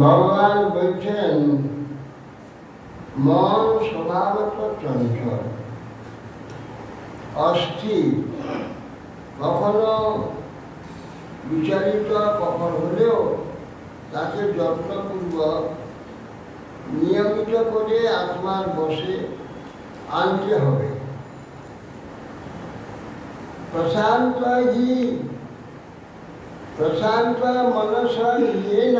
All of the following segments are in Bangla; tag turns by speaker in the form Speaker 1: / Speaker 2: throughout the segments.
Speaker 1: ভগবান বলছেন মন স্বভাবত চঞ্চল, অস্থির, কখনো বিচারিত কখন হলেও তাকে যত্নপূর্বক নিয়মিত করে আত্মার বশে আনতে হবে। প্রশান্ত মনসা ইয়েন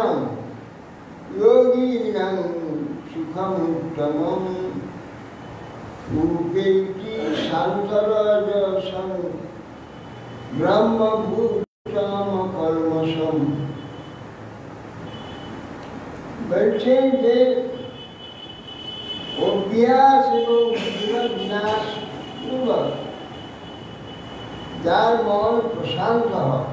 Speaker 1: যোগীনাং সুখমুত্তমম উপেতি শান্তরজসং ব্রহ্মভূতম কর্মসম। বলছেন যে অভ্যাস এবং বিনাশ পূর্বক যার মন প্রশান্ত হয়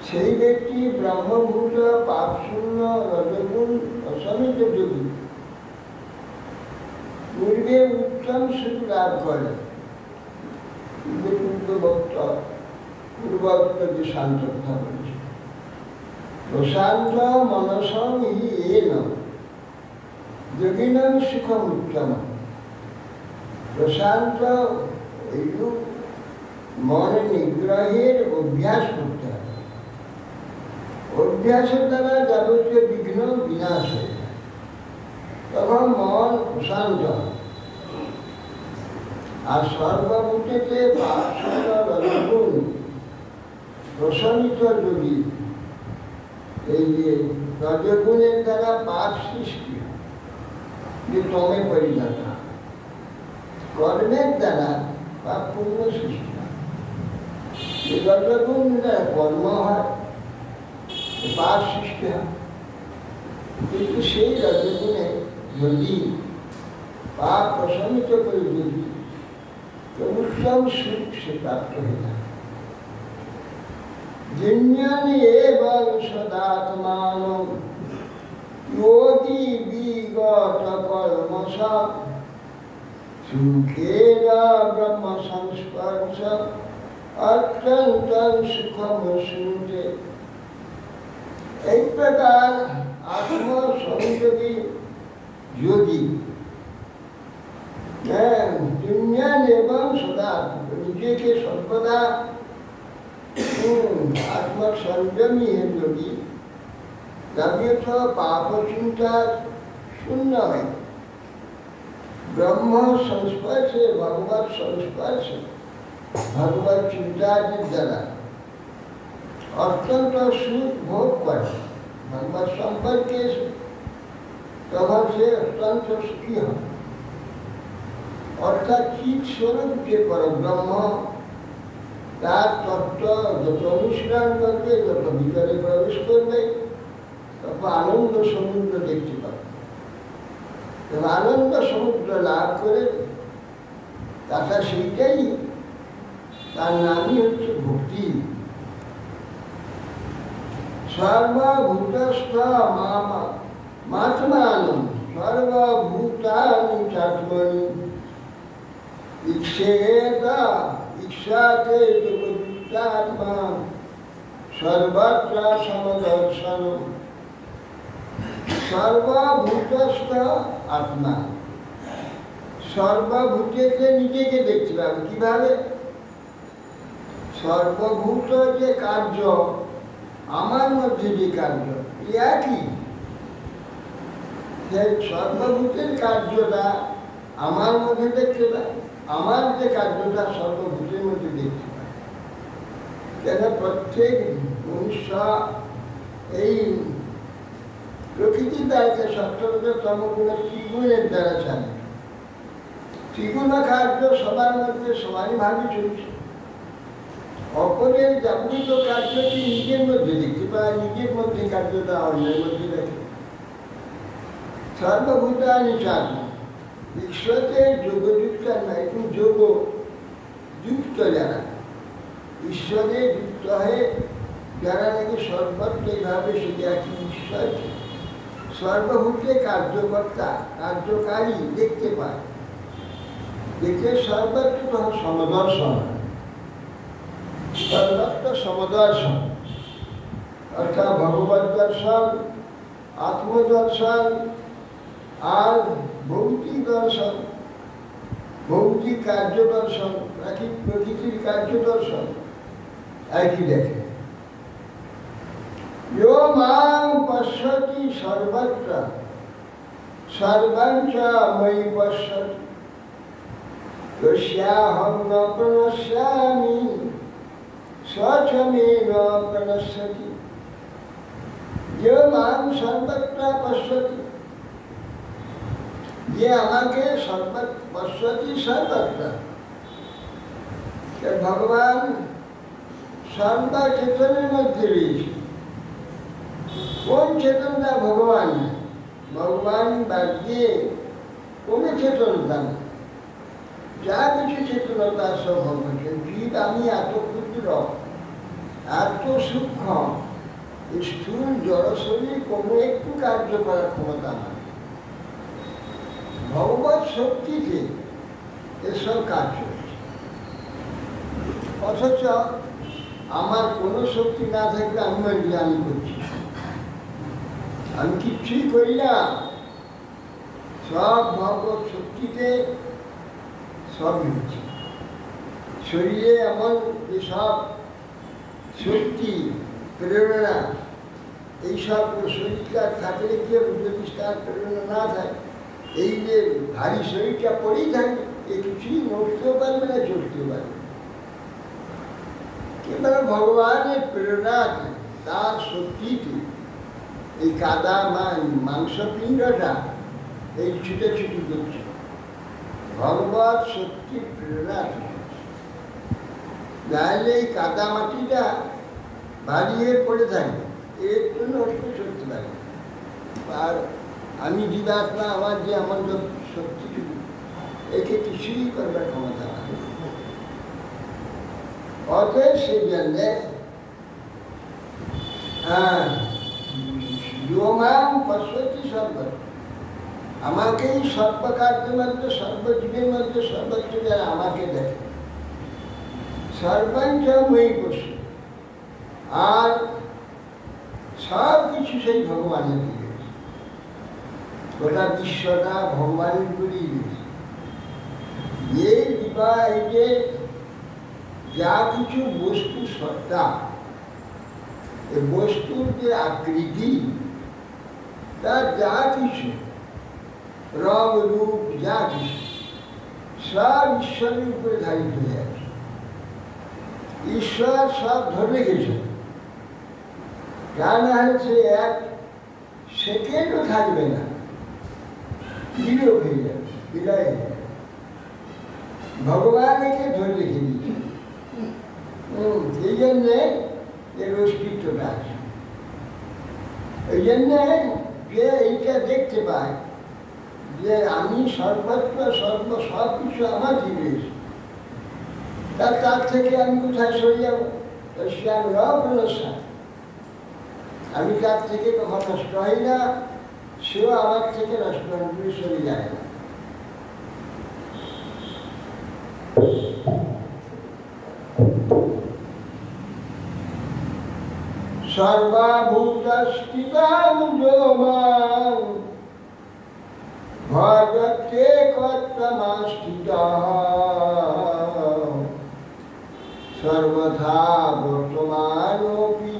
Speaker 1: সেই ব্যক্তি ব্রহ্মভূত পাপশূন্য রজগুণ অসমিত যোগী পূর্বে উত্তম সুখ লাভ করে। পূর্বোক্ত যে শান্ত কথা বলেছে, প্রশান্ত মনসং ইয়েন যোগিনাং সুখম উত্তম। প্রশান্ত এইরূপ মন নিগ্রহের অভ্যাস করতে হবে। অভ্যাসের দ্বারা যাবতীয় বিঘ্ন বিনাশ হয়ে যায়, তখন মন প্রশান্ত। আর সর্বভূতেতে রজগুণ প্রশমিত যোগী, এই যে রজগুণের দ্বারা পাপ সৃষ্টি, যে তমে পরিণত কর্মের দ্বারা পাপ পূর্ণ সৃষ্টি হয়। রজগুণ দ্বারা কর্ম হয়, পাপ সৃষ্টি হয়। কিন্তু সেই রজগুণে যদি পাপ প্রশমিত করে যদি উত্তম সুখ সে প্রাপ্ত হয়ে যায়। জিন্যানি এবং সদাত্মানম যোগী বিগত কর্মসৎ সুখেনা ব্রহ্ম সংস্পর্শ অত্যন্ত সুখমশ্নুতে। এই প্রকার আত্মসংযোগী যোগী এবং সদা নিজেকে সর্বদা আত্মসংযমী যোগী যাবতীয় পাপ চিন্তা শূন্য হয়, ব্রহ্ম সংস্পর্শে ভগবত সংস্পর্শে ভগবত চিন্তাদির দ্বারা অত্যন্ত সুখ ভোগ করে। ভগবত সম্পর্কে তখন সে অত্যন্ত সুখী হয়। অর্থাৎ চিৎ স্বরূপ যে পরব্রহ্ম, তার তত্ত্ব যত অনুশীলন করবে, যত ভিতরে প্রবেশ করবে, তত আনন্দ সমুদ্র দেখতে পাবে। আনন্দ সমুদ্র লাভ করে তাটা সেইটাই, তার নামই হচ্ছে ভক্তি। সর্বভূতস্থ মাত্মানম সর্বভূতানি চাত্মনি ইচ্ছাতে যোগযুক্তাত্মা সর্বত্র সমদর্শন। সর্বভূতস্থ আত্মা, সর্বভূতেতে নিজেকে দেখতে পাবে। কিভাবে? সর্বভূত যে কার্য, আমার মধ্যে যে কার্য একই, সর্বভূতের কার্যটা আমার মধ্যে দেখতে পায়, আমার যে কার্যটা সর্বভূতের মধ্যে দেখতে পায়। কেন প্রত্যেক মনুষ্য এই প্রকৃতির দ্বারা সত্যতম গুণের ত্রিগুণের দ্বারা চালিত। ত্রিগুণ কার্য সবার মধ্যে সমানভাবে চলছে। অপরের যাবতীয় কার্যটি নিজের মধ্যে দেখতে পায়, নিজের মধ্যে কার্যটা অন্যের মধ্যে দেখে। সর্বভূতানি চাত্মা ঈশ্বরে যোগযুক্ত নয়, কিন্তু যোগ যুক্ত যারা, ঈশ্বরে যুক্ত হয়ে যারা নাকি সর্বত্র এইভাবে সেটা একই ঈশ্বর সর্বভূতে কার্যকর্তা, কার্যকারী দেখতে পায়, দেখে সর্বত্র তখন সমদর্শন, সর্বত্র সমদর্শন। অর্থাৎ ভগবত দর্শন, আত্মদর্শন আর ভৌতিক দর্শন, ভৌতিক কার্য দর্শন, প্রকৃতির কার্য দর্শন একই দেখে। यो मां पश्यति सर्वत्र सर्वं च मयि पश्यति यस्याहं न प्रणश्यामि स च मे न प्रणश्यति। यो मां सर्वत्र पश्यति, ये আমাকে पश्यति सर्वत्र। भगवान सर्व चेतনের মধ্যে রয়েছে। কোন চেতনটা ভগবান? ভগবান বাদ দিয়ে কোন চেতনতা না, যা কিছু চেতনতা সব ভগবান। জীব আমি এত ক্ষুদ্র, এত সূক্ষ্ম, স্থূল জড় শরীর কোনো একটু কার্য করার ক্ষমতা না। ভগবত শক্তিতে এসব কাজ হচ্ছে। অথচ আমার কোনো শক্তি না থাকলে আমি মনে আমি করছি, আমি কিচ্ছুই করি না। সব ভগবত শক্তিতে সবই হচ্ছে। শরীরে এমন যেসব শক্তি প্রেরণা, এইসব শরীরটা থাকলে কি যদি তার প্রেরণা না থাকে, এই যে ভারী শরীরটা পড়েই থাকে, এ কিছুই নড়তেও পারবে না, চড়তেও পারবে। কিন্তু ভগবানের প্রেরণা তার শক্তিতে এই কাদা মাংসপিণ্ডটা এই ছুটোছুটি করছে, ভগবত শক্তির প্রেরণা। নাহলে এই কাদা মাটিটা ভারী হয়ে পড়ে থাকবে, এর জন্য অর্থ চলতে পারে। আর আমি জীবাত্মা, আমার যে আমার শক্তিটুকু, একে কিছুই করবার ক্ষমতা না। অতএব সেই জন্যে পশ্চিম সর্বত্র, আমাকেই সর্বকার্যের মধ্যে, সর্বজীবের মধ্যে, সর্বত্র যারা আমাকে দেখে, সর্বাঞ্চ মই পশু, আর সব কিছু সেই ভগবানের দিকে, গোটা বিশ্বটা ভগবানের উপরেই রয়েছে। এই দিবা, এই যে যা কিছু বস্তু সত্তা, এই বস্তুর যে আকৃতি, তার যা কিছু রং রূপ, যা কিছু সব ঈশ্বরের উপরে ধারিত হয়ে আছে। ঈশ্বর সব ধরে রেখেছে, যা না হচ্ছে এক সেকেন্ডও থাকবে না, বিলোপ হয়ে যাবে, বিলয় হয়ে যাবে। ভগবান একে ধরে রেখে দিয়েছে। এই জন্যে এর অস্তিত্বটা আছে। এই জন্যে যে এইটা দেখতে পায় যে আমি সর্বত্র সব কিছু আমার জিনিস, তার থেকে আমি কোথায় সরে যাবো? আমি তার থেকে কখন নষ্ট হই না, সেও আমার থেকে নষ্ট হয়ে সরে যায় না। সর্বভূতস্থিতাং যো মাং ভজতে কর্তমাস্থিতঃ সর্বথা বর্তমানোপি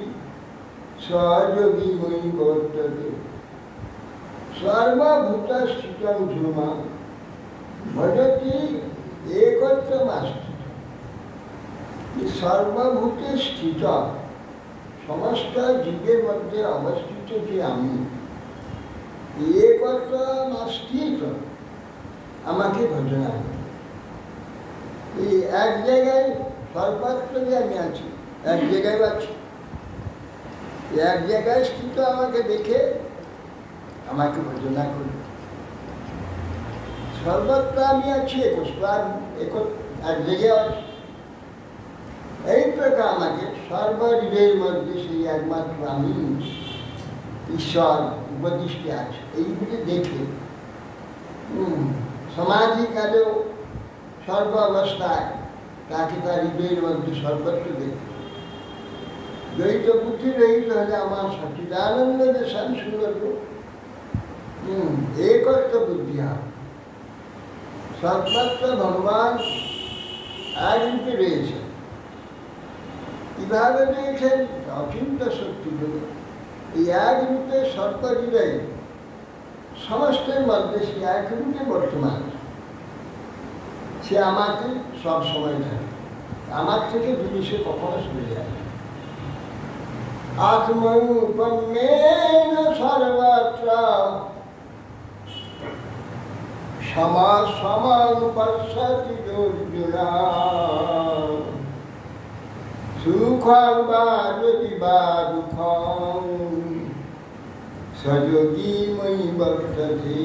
Speaker 1: সযোগী ময়ি বর্ততে। সর্বভূতস্থিতং যো মাং ভজতি একত্রমাস্থিতঃ। সর্বভূতে স্থিত, সমস্ত জীবের মধ্যে অবস্থিত যে আমি, একত্রমাস্থিত, আমাকে ভজনা করে। এই এক জায়গায় সর্বত্র যে আমি আছি, এক জায়গায় আছি, এক জায়গায় স্থিত আমাকে দেখে আমাকে ভজনা করে। সর্বত্র আমি আছি, এক জায়গায় আছি। এই প্রকার আমাকে সর্বজীবের মধ্যে সেই একমাত্র আমি ঈশ্বর উপদিষ্ট আছে, এইগুলি দেখে সমাধিকালেও সর্ব অবস্থায় তাকে তার হৃদয়ের মধ্যে সর্বত্র দেখে। দ্বৈত বুদ্ধি রহিত হলে আমার সচিদানন্দ যে শ্যাম সুন্দর একত্র বুদ্ধি হয়। সর্বত্র ভগবান এক রূপে রয়েছেন। কিভাবে রয়েছেন? অচিন্ত শক্তি বলে এই এক রূপে সর্বহৃদয় সমস্তের মধ্যে সে এক রূপে বর্তমান। সে আমাকে সব সময় থাকে, আমার থেকে জিনিসে কখনো সরে যায়। আত্মরূপমেন সর্বত্র সমানুপশ্যতি অর্জুনা সুখং বা যদি বা দুঃখং সযোগী ময়ি বর্ততে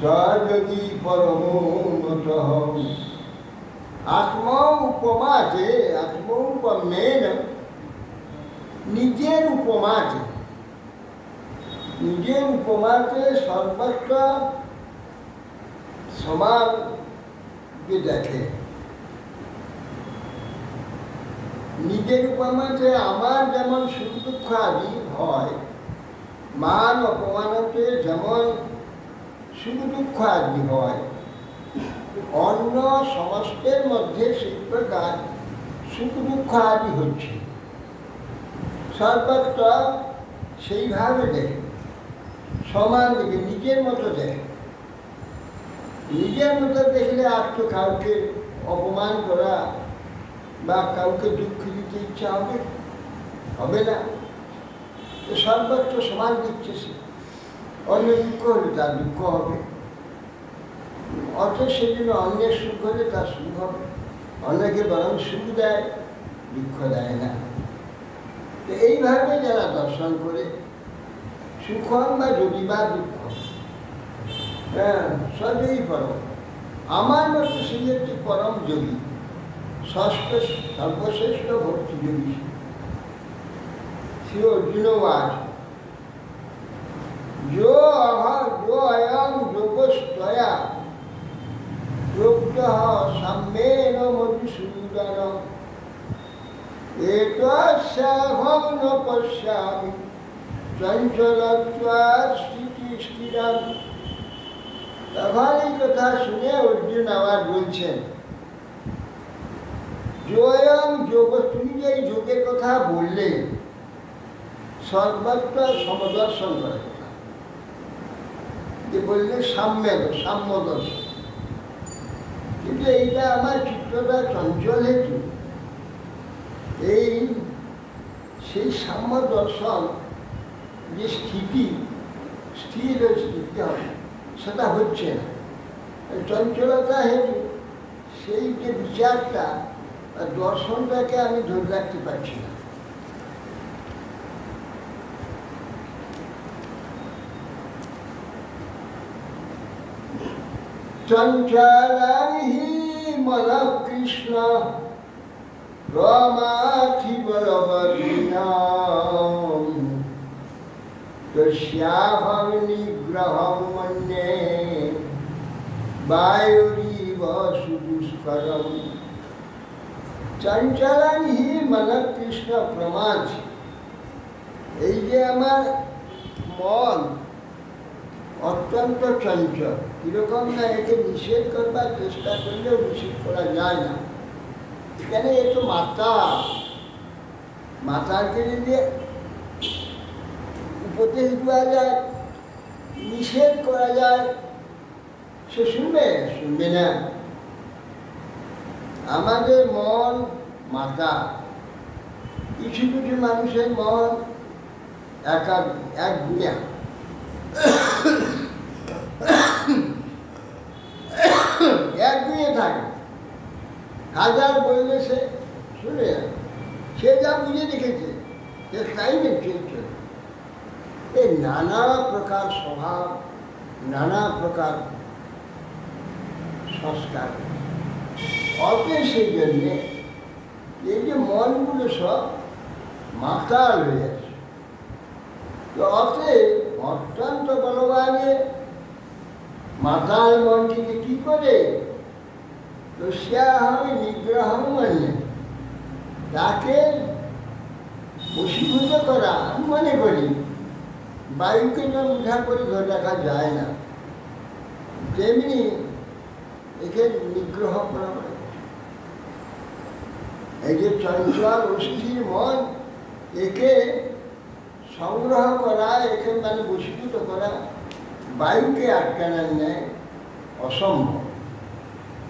Speaker 1: সযোগী পরমো মতঃ। আত্ম উপমা আছে, আত্ম উপমেন নিজের উপমা আছে। নিজের উপমাতে সর্বত্র সমানকে দেখে। নিজের উপমাতে আমার যেমন সুখ দুঃখ আদি হয়, মান অপমানতে যেমন সুখ দুঃখ আদি হয়, অন্য সমস্তের মধ্যে সেই প্রকার সুখ দুঃখ আদি হচ্ছে। সর্বত্র সেইভাবে দেখে, সমান দেখে, নিজের মতো দেখে। নিজের মতো দেখলে আর তো কাউকে অপমান করা বা কাউকে দুঃখ দিতে ইচ্ছা হবে না। সর্বত্র সমান দিচ্ছে সে। অন্য দুঃখ হলে তার দুঃখ হবে, অথচ সেজন্য অন্যের সুখ হলে তার সুখ হবে। অন্যকে বরং সুখ দেয়, দুঃখ দেয় না। তো এইভাবে যারা দর্শন করে সুখম বা যদি বা দুঃখ, হ্যাঁ, সবই পরম। আমার মতো সেই একটি পরম যোগী, সর্বশ্রেষ্ঠ ভক্তি যোগী শ্রী অর্জুনবাদ। जो अयम योगस्तया योग्यः सम्येन मधुसूदन एतस्याहं न पश्यामि चञ्चलत्वात् स्थितिस्थिरम्। তখন এই কথা শুনে অর্জুন আবার বলছেন, যোগম যোগ, তুমি যে এই যোগের কথা বললে সর্বত্র সমদর্শন করে কথা, যে বললে সাম্য দর্শন। কিন্তু এইটা আমার চিত্রটা চঞ্চল হেতু এই সেই সাম্য দর্শন যে স্থির স্থিতি হবে সেটা হচ্ছে না। চঞ্চলতা হেতু সেই যে বিচারটা দর্শনটাকে আমি ধরে রাখতে পারছি না। চঞ্চলানি মনঃ কৃষ্ণ রমাথি বলবদীনাম তস্যাহং নিগ্রহং মন্যে বায়ুরিব সুদুষ্করম। চঞ্চলানি মনঃ কৃষ্ণ প্রমাদ, এই যে আমার মন অত্যন্ত চঞ্চল, কিরকম না, একে নিষেধ করবার চেষ্টা করলেও নিষেধ করা যায় না। এখানে একটু মাতাকে যদি উপদেশ দেওয়া যায়, নিষেধ করা যায়, সে শুনবে না। আমাদের মন মাতা, কিছু কিছু মানুষের মন এক গুণা, এক গুণে থাকে। হাজার বললে সে শুনে না, সে যা বুঝে রেখেছে সে তাই চলছে। এই নানা প্রকার স্বভাব, নানা প্রকার সংস্কার, অতএব সেই জন্যে এই যে মনগুলো সব মাতাল হয়ে যাচ্ছে। তো অতএব অত্যন্ত বলবানে মাতাল মনটিকে কি করে, তস্যাহং নিগ্রহং মন্যে, তাকে বশীভূত করা আমি মনে করি বায়ুকে যেমন উঠা করে ধরে রাখা যায় না, তেমনি একে নিগ্রহ করা হয়। এই যে চঞ্চল অস্থির মন, একে সংগ্রহ করা, একে মানে বশীভূত করা বায়ুকে আটকানোর ন্যায় অসম্ভব।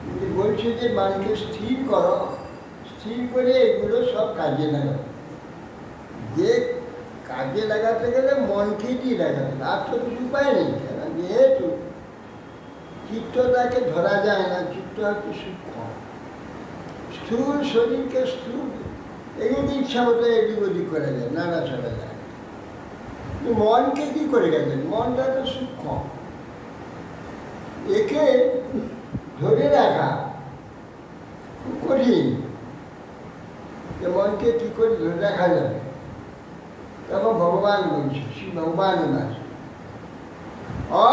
Speaker 1: কিন্তু বলছে যে মনকে স্থির করো, স্থির করে এগুলো সব কাজে লাগাও। যে কাজে লাগাতে গেলে মনকে দিয়ে লাগাতে, আর তো কিছু উপায় নেই। কেন যেহেতু চিত্তটাকে ধরা যায় না, চিত্ত হচ্ছে সূক্ষ্ম, স্থূল শরীরকে স্থূল এগুলোকে ইচ্ছা মতো এদিক ওদিক করা যায়, নাড়া ছাড়া যায়। মনকে কি করে গেছেন? মনটা তো সূক্ষ্ম, একে ধরে রাখা খুব কঠিন। যে মনকে কি করে ধরে রাখা যাবে? তখন ভগবান বলছে, শ্রী ভগবান আছে,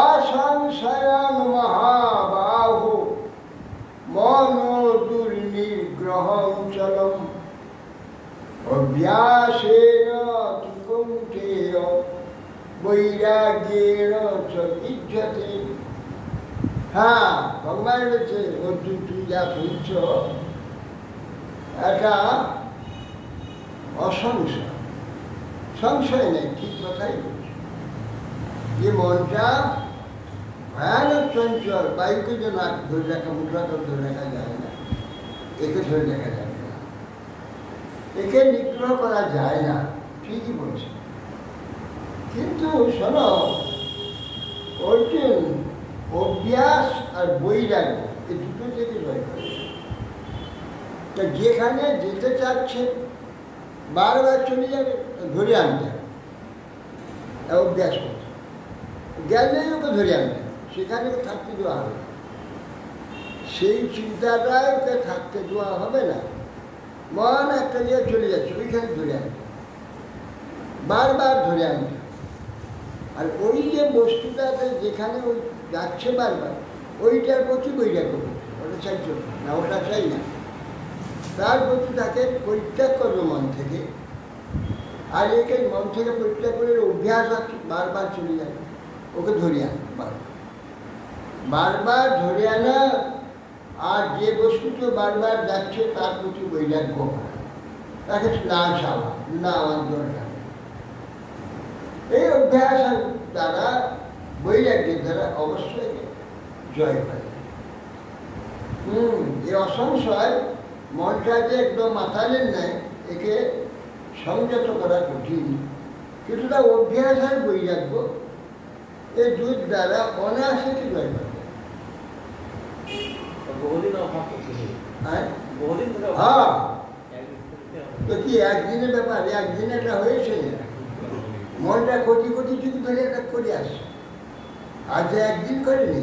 Speaker 1: অসংশয়ং মহাবাহু মনো দুর্নিগ্রহং চলম অভ্যাসেন তু কৌন্তেয় বৈরাগ্যেন চ বিদ্যতে। হ্যাঁ, ভগবান বলছে, অর্জুন তুই যা বলছ এটা অসংশয়, সংশয় নেই, ঠিক কথাই বলছে। যে মনটা ভয়ানক চঞ্চল, বায়ুকে যে না ধরে রাখা, মুদ্রাকে ধরে রাখা যায় না, একে ধরে রাখা যাবে না, একে নিগ্রহ করা যায় না, ঠিকই বলছে। কিন্তু শোনো অর্জুন, অভ্যাস আর বৈরাগ্য এই দুটো থেকে জয় করে। তা যেখানে যেতে চাচ্ছে বারবার চলে যাবে, ধরে আনতে হবে, অভ্যাস করতে গেলেই ওকে ধরে আনতে হবে, সেখানে থাকতে দেওয়া হবে না। সেই চিন্তাটাই ওকে থাকতে দেওয়া হবে না। মন একটা জায়গায় চলে যাচ্ছে, ওইখানে ধরে আনতে, বারবার ধরে আনতে। আর ওই যে বস্তুটাতে যেখানে ওই যাচ্ছে বারবার, ওইটার প্রতি বৈরাগ্য করছে, ওটা চাইছো না, ওটা চাই না, তার প্রতি তাকে পরিত্যাগ করবে মন থেকে। আর একে মন থেকে পরিত্যাগ করে অভ্যাস আছে, বারবার চলে যাবে, ওকে ধরে আনা, বারবার ধরে আনা। আর যে বস্তুটি বারবার যাচ্ছে তার প্রতি বৈরাগ্য করা, তাকে না চাওয়া, না আমার দরকার। এই অভ্যাস দ্বারা, বৈরাগ্যের দ্বারা অবশ্যই জয় করে। এই অসংশয় মনটা যে একদম মাতালের নেয়, একে সংযত করা কঠিন। কিন্তু তার অভ্যাস আর বৈরাগ্য এই দুধ দ্বারা অনায়াসে জয় করে। হ্যাঁ, তো কি একদিনের ব্যাপার? একদিন এটা হয়েছে, মনটা কোটি কোটি যুগ ধরে এটা করে আসছে, আজ একদিন করেনি,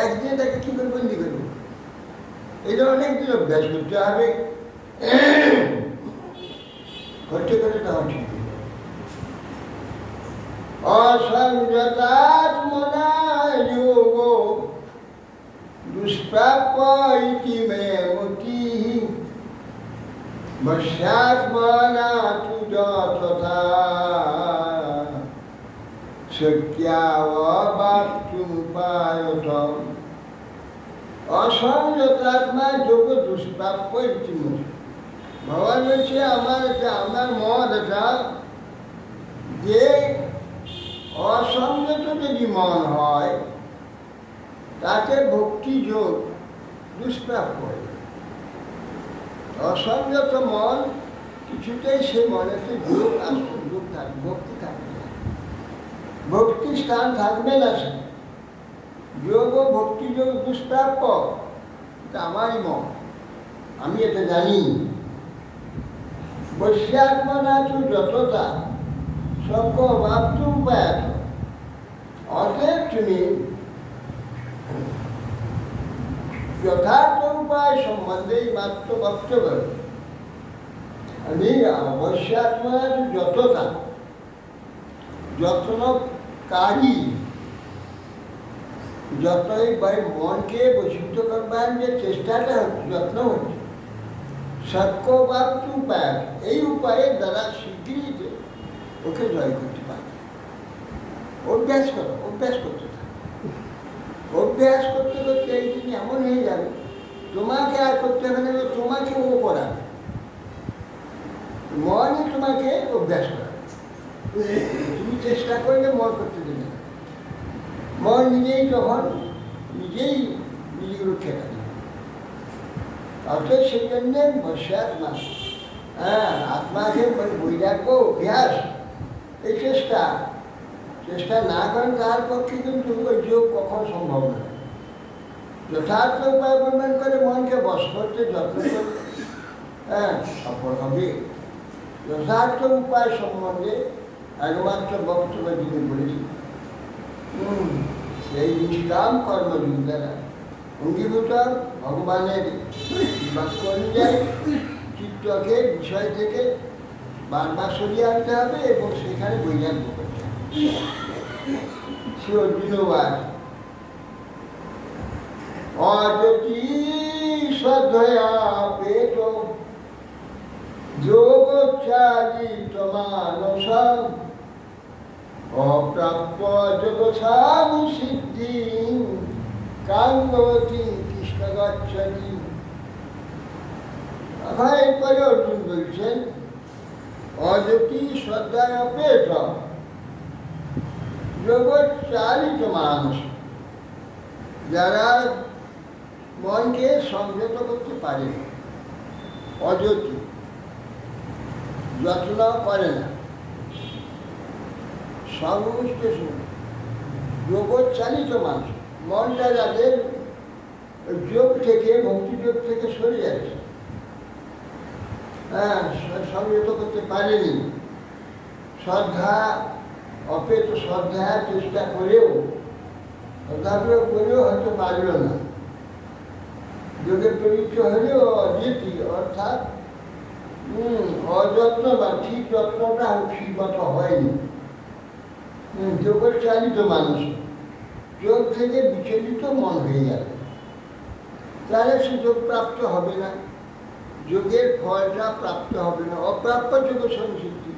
Speaker 1: একদিনে তাকে কি করে বন্দি করবো? এটা অনেকদিন অভ্যাস করতে হবে, করতে করে তখন ঠিক। অসংযতাত্মনা যোগ দুষ্প্রাপ্য ইতি মে মতিঃ বশ্যাত্মনা তু যথা শক্যাববাপ্তুপায়তম। অসংযতাত্মা যোগ দুষ্প্রাপ্য ইতি মে। ভগবান বলছে, আমার মত এটা যে অসংযত যদি মন হয় তাকে ভক্তি যোগ দুষ্প্রাপ্য হয়। অসংযত মন কিছুতেই সে মনেতে যোগ আসতে, যোগ থাকবে, ভক্তি থাকবে না, ভক্তি স্থান থাকবে না। সে যোগ ও ভক্তি যোগ দুষ্প্রাপ্য, এটা আমারই মন, আমি এটা জানি। বশ্যাত্মনা তু যততা সক্য বাপ্ত উপায়। অতএব তুমি যথার্থ উপায় সম্বন্ধে মাত্র বক্তব্য। আমি অবশ্যাত্মনা তু যততা, যত্নকারী, যতই মনকে বশীভূত করবার যে চেষ্টাটা হচ্ছে, যত্ন হচ্ছে, সত্যবাক্য উপায়, এই উপায়ের দ্বারা শীঘ্রই ওকে জয় করতে পারে। অভ্যাস করো, অভ্যাস করতে থাকো। অভ্যাস করতে করতে একদিন এমন হয়ে যাবে তোমাকে আর করতে হবে না, তোমাকে ও করাবে। মনই তোমাকে অভ্যাস করাবে। তুমি চেষ্টা করলে মন করতে দেবে না। মন নিজেই তখন নিজেই নিজেগুলো ঠেকা দেবে। অর্থাৎ সেই জন্যে বসে আত্মা, আত্মাকে বৈরাগ্য অভ্যাস, এই চেষ্টা না করেন তার পক্ষে কিন্তু ওই যোগ কখনো সম্ভব নয়। যথার্থ উপায় অবলম্বন করে মনকে বশ করতে যত্ন করতে সফল হবে। যথার্থ উপায় সম্বন্ধে একমাত্র বক্তব্য যিনি বলেছি, সেই নিষ্কাম কর্মযোগ দ্বারা অঙ্গীভূত ভগবানের বাক্য অনুযায়ী চিত্তকে বিষয় থেকে বারবার সরিয়ে আনতে হবে এবং সেখানে বৈরাগ্য করতে হবে। শ্রী অর্জুনবাদ অযতি শ্রদ্ধয়া পেত যোগচারিত মানস অপ্রাপ্য যোগসাম সিদ্ধি কাঙ্গবতী কৃষ্ণ গচ্ছতি। এরপরে অর্জুন বলছেন অযতি শ্রদ্ধায় পেত যোগচারিত মানুষ, যারা মনকে সংযত করতে পারে, অযতি যত্ন করে না, সমস্ত যোগচালিত মানুষ, মনটা যাদের যোগ থেকে ভক্তিযোগ থেকে সরে যাচ্ছে, সংযত করতে পারেনি, শ্রদ্ধা অপেত শ্রদ্ধা চেষ্টা করেও হয়তো পারল না, যোগের পরীক্ষা হলেও অযতি অর্থাৎ অযত্ন বা ঠিক যত্নটা ঠিকমতো হয়নি। যোগের চালিত মানুষ যোগ থেকে বিচলিত মন হয়ে যাবে, তাহলে সে যোগ প্রাপ্ত হবে না, যোগের ফলটা প্রাপ্ত হবে না। অপ্রাপ্য যোগ সংসিদ্ধি,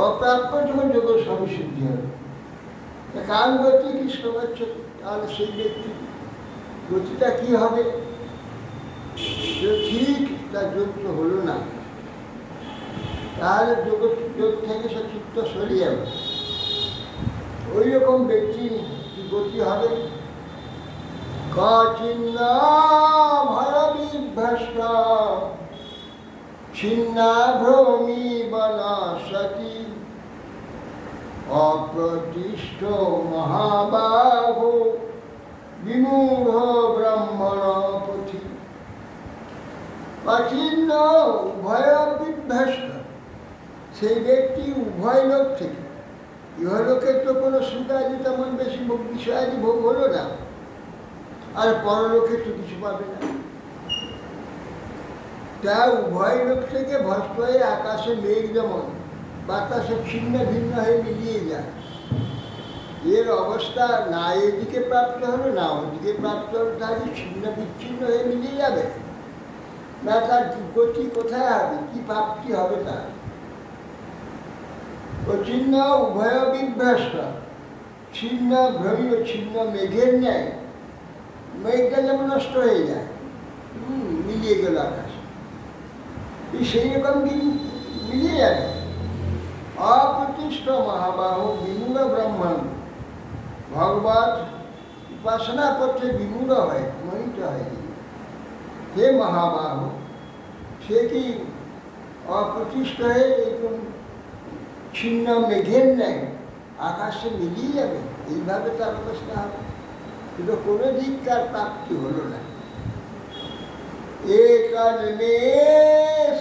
Speaker 1: অপ্রাপ্য যখন যোগ সংসিদ্ধি হবে, কারণ গতি কৃষ্ণ গচ্ছ, তাহলে সেই ব্যক্তি গতিটা কি হবে? ঠিক তার যোগ্য হলো না, তাহলে যোগ থেকে সে চিত্ত সরিয়ে যাবে। ওই রকম ব্যক্তি কি গতি হবে? কচিন্ন ভয় বিভ্রষ্ট ছিন্না ভ্রমি বনস্বতি অপ্রতিষ্ঠ মহাবাহো বিমূঢ় ব্রহ্মণ পথি। কচিন্ন উভয় বিভ্রষ্ট, সেই ব্যক্তি উভয় লোক থেকে, ইহলোকের তো কোনো সুখাদি তেমন বেশি বিষয়াদি ভোগ হলো না, আর পরলোকে তো কিছু পাবে না, তা উভয় লোক থেকে ভস্ত হয়ে আকাশে মেঘ যেমন বাতাসে ছিন্ন ভিন্ন হয়ে মিলিয়ে যায়, এর অবস্থা না এদিকে প্রাপ্ত হলো না ওদিকে প্রাপ্ত হলো, তাহলে ছিন্ন বিচ্ছিন্ন হয়ে মিলিয়ে যাবে না, তার গতি কোথায় হবে, কি প্রাপ্তি হবে তার? ছিন্ন উভয় বিভ্রষ্ট, ছিন্ন ভ্রমি ও ছিন্ন মেঘের ন্যায়, মেঘটা যেমন নষ্ট হয়ে যায়, মিলিয়ে গেল আকাশ, সেই রকম কিন্তু মিলিয়ে যাবে। অপ্রতিষ্ঠ মহাবাহু বিমূঢ় ব্রহ্মণ, ভগবত উপাসনা করতে বিমূঢ় হয়, মোহিত হয়। হে মহাবাহু, সে কি অপ্রতিষ্ঠ হয়ে এরকম ছিন্ন মেঘের ন্যায় আকাশে মিলিয়ে যাবে? এইভাবে তার অবস্থা হবে, কিন্তু কোনো দিক তার প্রাপ্তি হলো না। একর্মে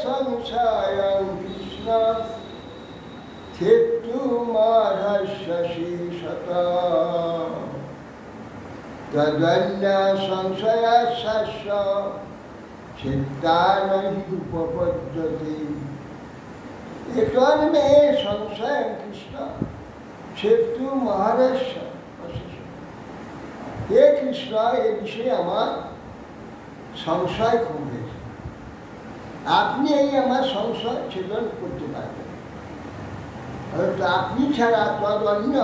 Speaker 1: সংশয়ং কৃষ্ণ ছেত্তুমারশেষত তদন্য সংশয়াস্য চিত্তানহি উপপদ্যতে। একর্মে সংশয়ং কৃষ্ণ ছেত্তু মহারস্য। হে কৃষ্ণ, এ বিষয়ে আমার সংশয় খুব হয়েছে, আপনি এই আমার সংশয় ছেদন করতে পারবেন। হয়তো আপনি ছাড়া তদ অন্য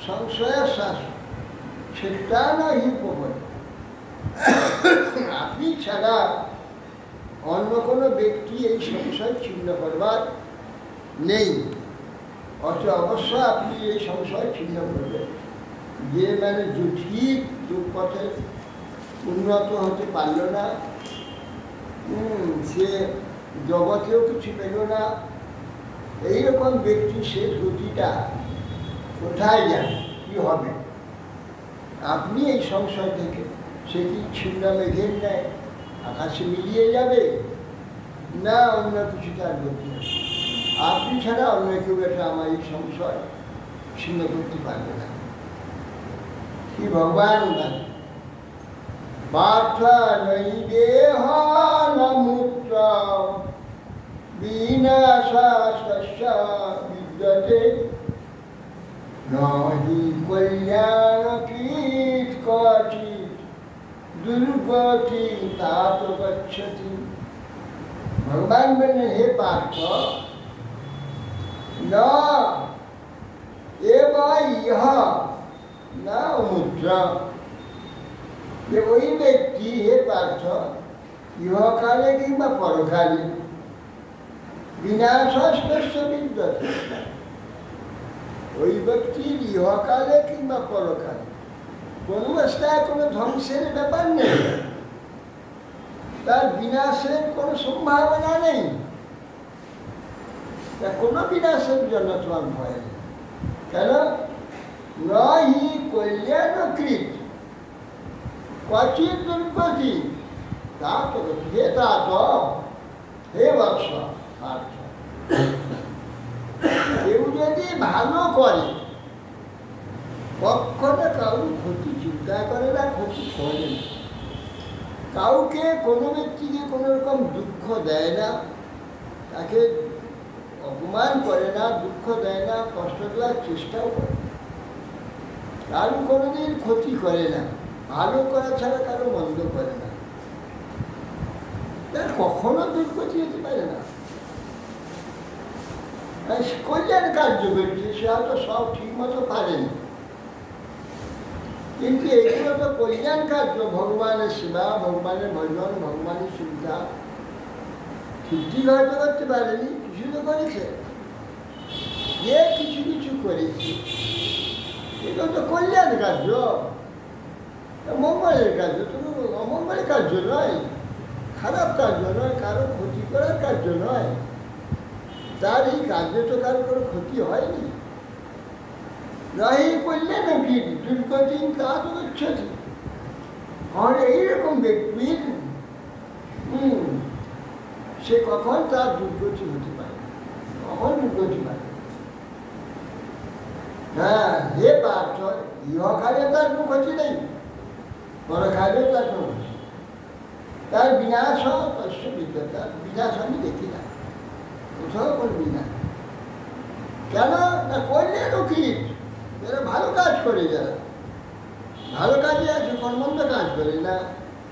Speaker 1: সংশয়ের শ্বাস সেটা নয় উপবন। আপনি ছাড়া অন্য কোনো ব্যক্তি এই সংশয় ছিন্ন করবার নেই। অত অবশ্য আপনি এই সংশয় ছিন্ন করবেন। যে মানে ঠিক পথে উন্নত হতে পারল না, সে জগতেও কিছু পেল না, এইরকম ব্যক্তি শেষ গতিটা কোথায় যান, কি হবে? আপনি এই সংশয় থেকে সে কি ছিন্ন মেঘের নেয় আকাশে মিলিয়ে যাবে, না অন্য কিছু তার গতি হবে? আপনি ছাড়া অন্য কেউ এটা আমার এই সংশয় ছিন্ন করতে পারবে না। কি ভগবান পার্থ নৈ দেহ নমূত্র বিনাশাস্য বিদ্যতে নহি কল্যাণকৃত কচিৎ দুর্গতি তাত গচ্ছতি। ভগবান বললেন, হে পার্থ, ন এব ইহ না অমূত্র, যে ওই ব্যক্তি, হে পার্থ, ইহকালে কিংবা পরকালে বিনাশস্য বিদ্যতে, ওই ব্যক্তির ইহকালে কিংবা পরকালে কোনো অবস্থায় কোনো ধ্বংসের ব্যাপার নেই, তার বিনাশের কোনো সম্ভাবনা নেই। কোনো বিনাশের জন্য তোমার ভয় নেই। কেন? নহি কল্যাণকৃত কচিৎ দুর্গতি তাত গতি। হে তাত, হে বৎস পার্থ, কেউ যদি ভালো করে কখনো কারোর ক্ষতি চিন্তা করে না, ক্ষতি করে না, কাউকে কোনো ব্যক্তিকে কোনো রকম দুঃখ দেয় না, তাকে অপমান করে না, দুঃখ দেয় না, কষ্ট দেওয়ার চেষ্টাও করে না, কারো কোনোদিন ক্ষতি করে না, ভালো করা ছাড়া কারো মন্দ করে না, তার কখনো দুর্গতি হতে পারে না। কল্যাণ কার্য করছে, সে হয়তো সব ঠিক মতো পারেনি, কিন্তু এগুলো তো কল্যাণ কার্য, ভগবানের সেবা, ভগবানের ভজন, ভগবানের সুবিধা, ঠিক হয়তো করতে পারেনি, কিছু তো করেছে, যে কিছু কিছু করেছে, এগুলো তো কল্যাণ কার্য, মঙ্গলের কার্য, কোনো অমঙ্গলের কার্য নয়, খারাপ কার্য নয়, কারো ক্ষতি করার কার্য নয়। তার এই কার্যে তো কারো কোনো ক্ষতি হয়নি। নহি কল্যাণকৃত দুর্গতি তাত গচ্ছতি। আর এইরকম ব্যক্তির সে কখন তার দুর্গতি হতে পারে, কখন দুর্গতি পারে? হ্যাঁ, হে পার্থ, ইহকালে তার কোনো ক্ষতি নেই, পরকালে তার কোনো ক্ষতি, তার বিনাশ তস্য বিদ্যতে, তার বিনাশ আমি দেখি না, কোথাও কোনো বিনাশ। কেন না কল্যাণকৃত, যারা ভালো কাজ করে, যারা ভালো কাজে আছে, কর্মন্দ কাজ করে না,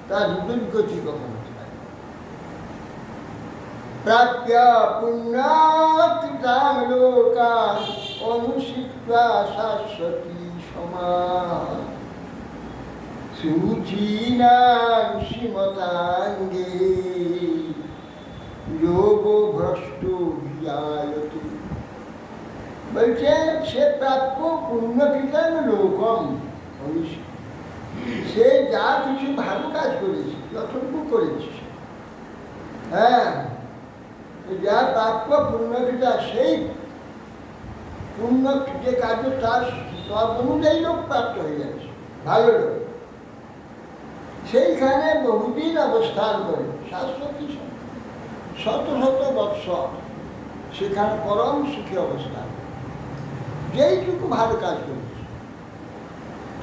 Speaker 1: তার দুর্গতি কখন হতে পারে? প্রাপ্য পুণ্যকৃতাং লোকান অনুসৃত্বা শাশ্বতী সমাঃ সুচীনাং শ্রীমতাঙ্গে যোগ ভ্রষ্ট বিজায়তে। বলছে সে প্রাপ্য পুণ্যকৃতাং লোকম, সে যা কিছু ভালো কাজ করেছে, যতটুকু করেছে, হ্যাঁ, যা প্রাপ্য পুণ্যকৃতা, সেই পুণ্য যে কার্য তার সব অনুযায়ী লোক প্রাপ্ত হয়ে যাচ্ছে, ভালো লোক, সেইখানে বহুদিন অবস্থান করে, শাশ্বতী শত শত বৎসর সেখানে পরম সুখে অবস্থান, যেইটুকু ভালো কাজ করেছে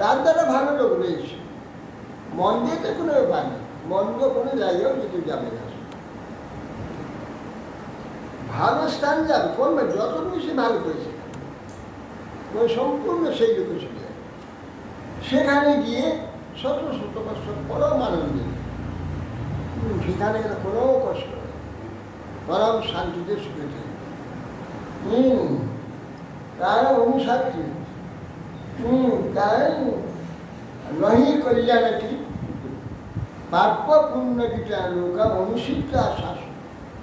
Speaker 1: তার দ্বারা ভালো লোক রয়েছে। মন্দিরে কোনো ব্যাপার নেই, মন্দ কোনো জায়গাও যেতে যাবে না, ভালো স্থান যাবে, করবে যতটুকু সে ভালো করেছে, সম্পূর্ণ সেই লোকে চলে যাবে, সেখানে গিয়ে শত শত বছর পরম আনন্দে, সেখানে কোনো কষ্ট নেই। পরম শান্তিতে সুখে থাকে। তারা অনুসারী নহি কল্যাণটি পাপ্য পুণ্যটিটা লোকা অনুসিদ্ধা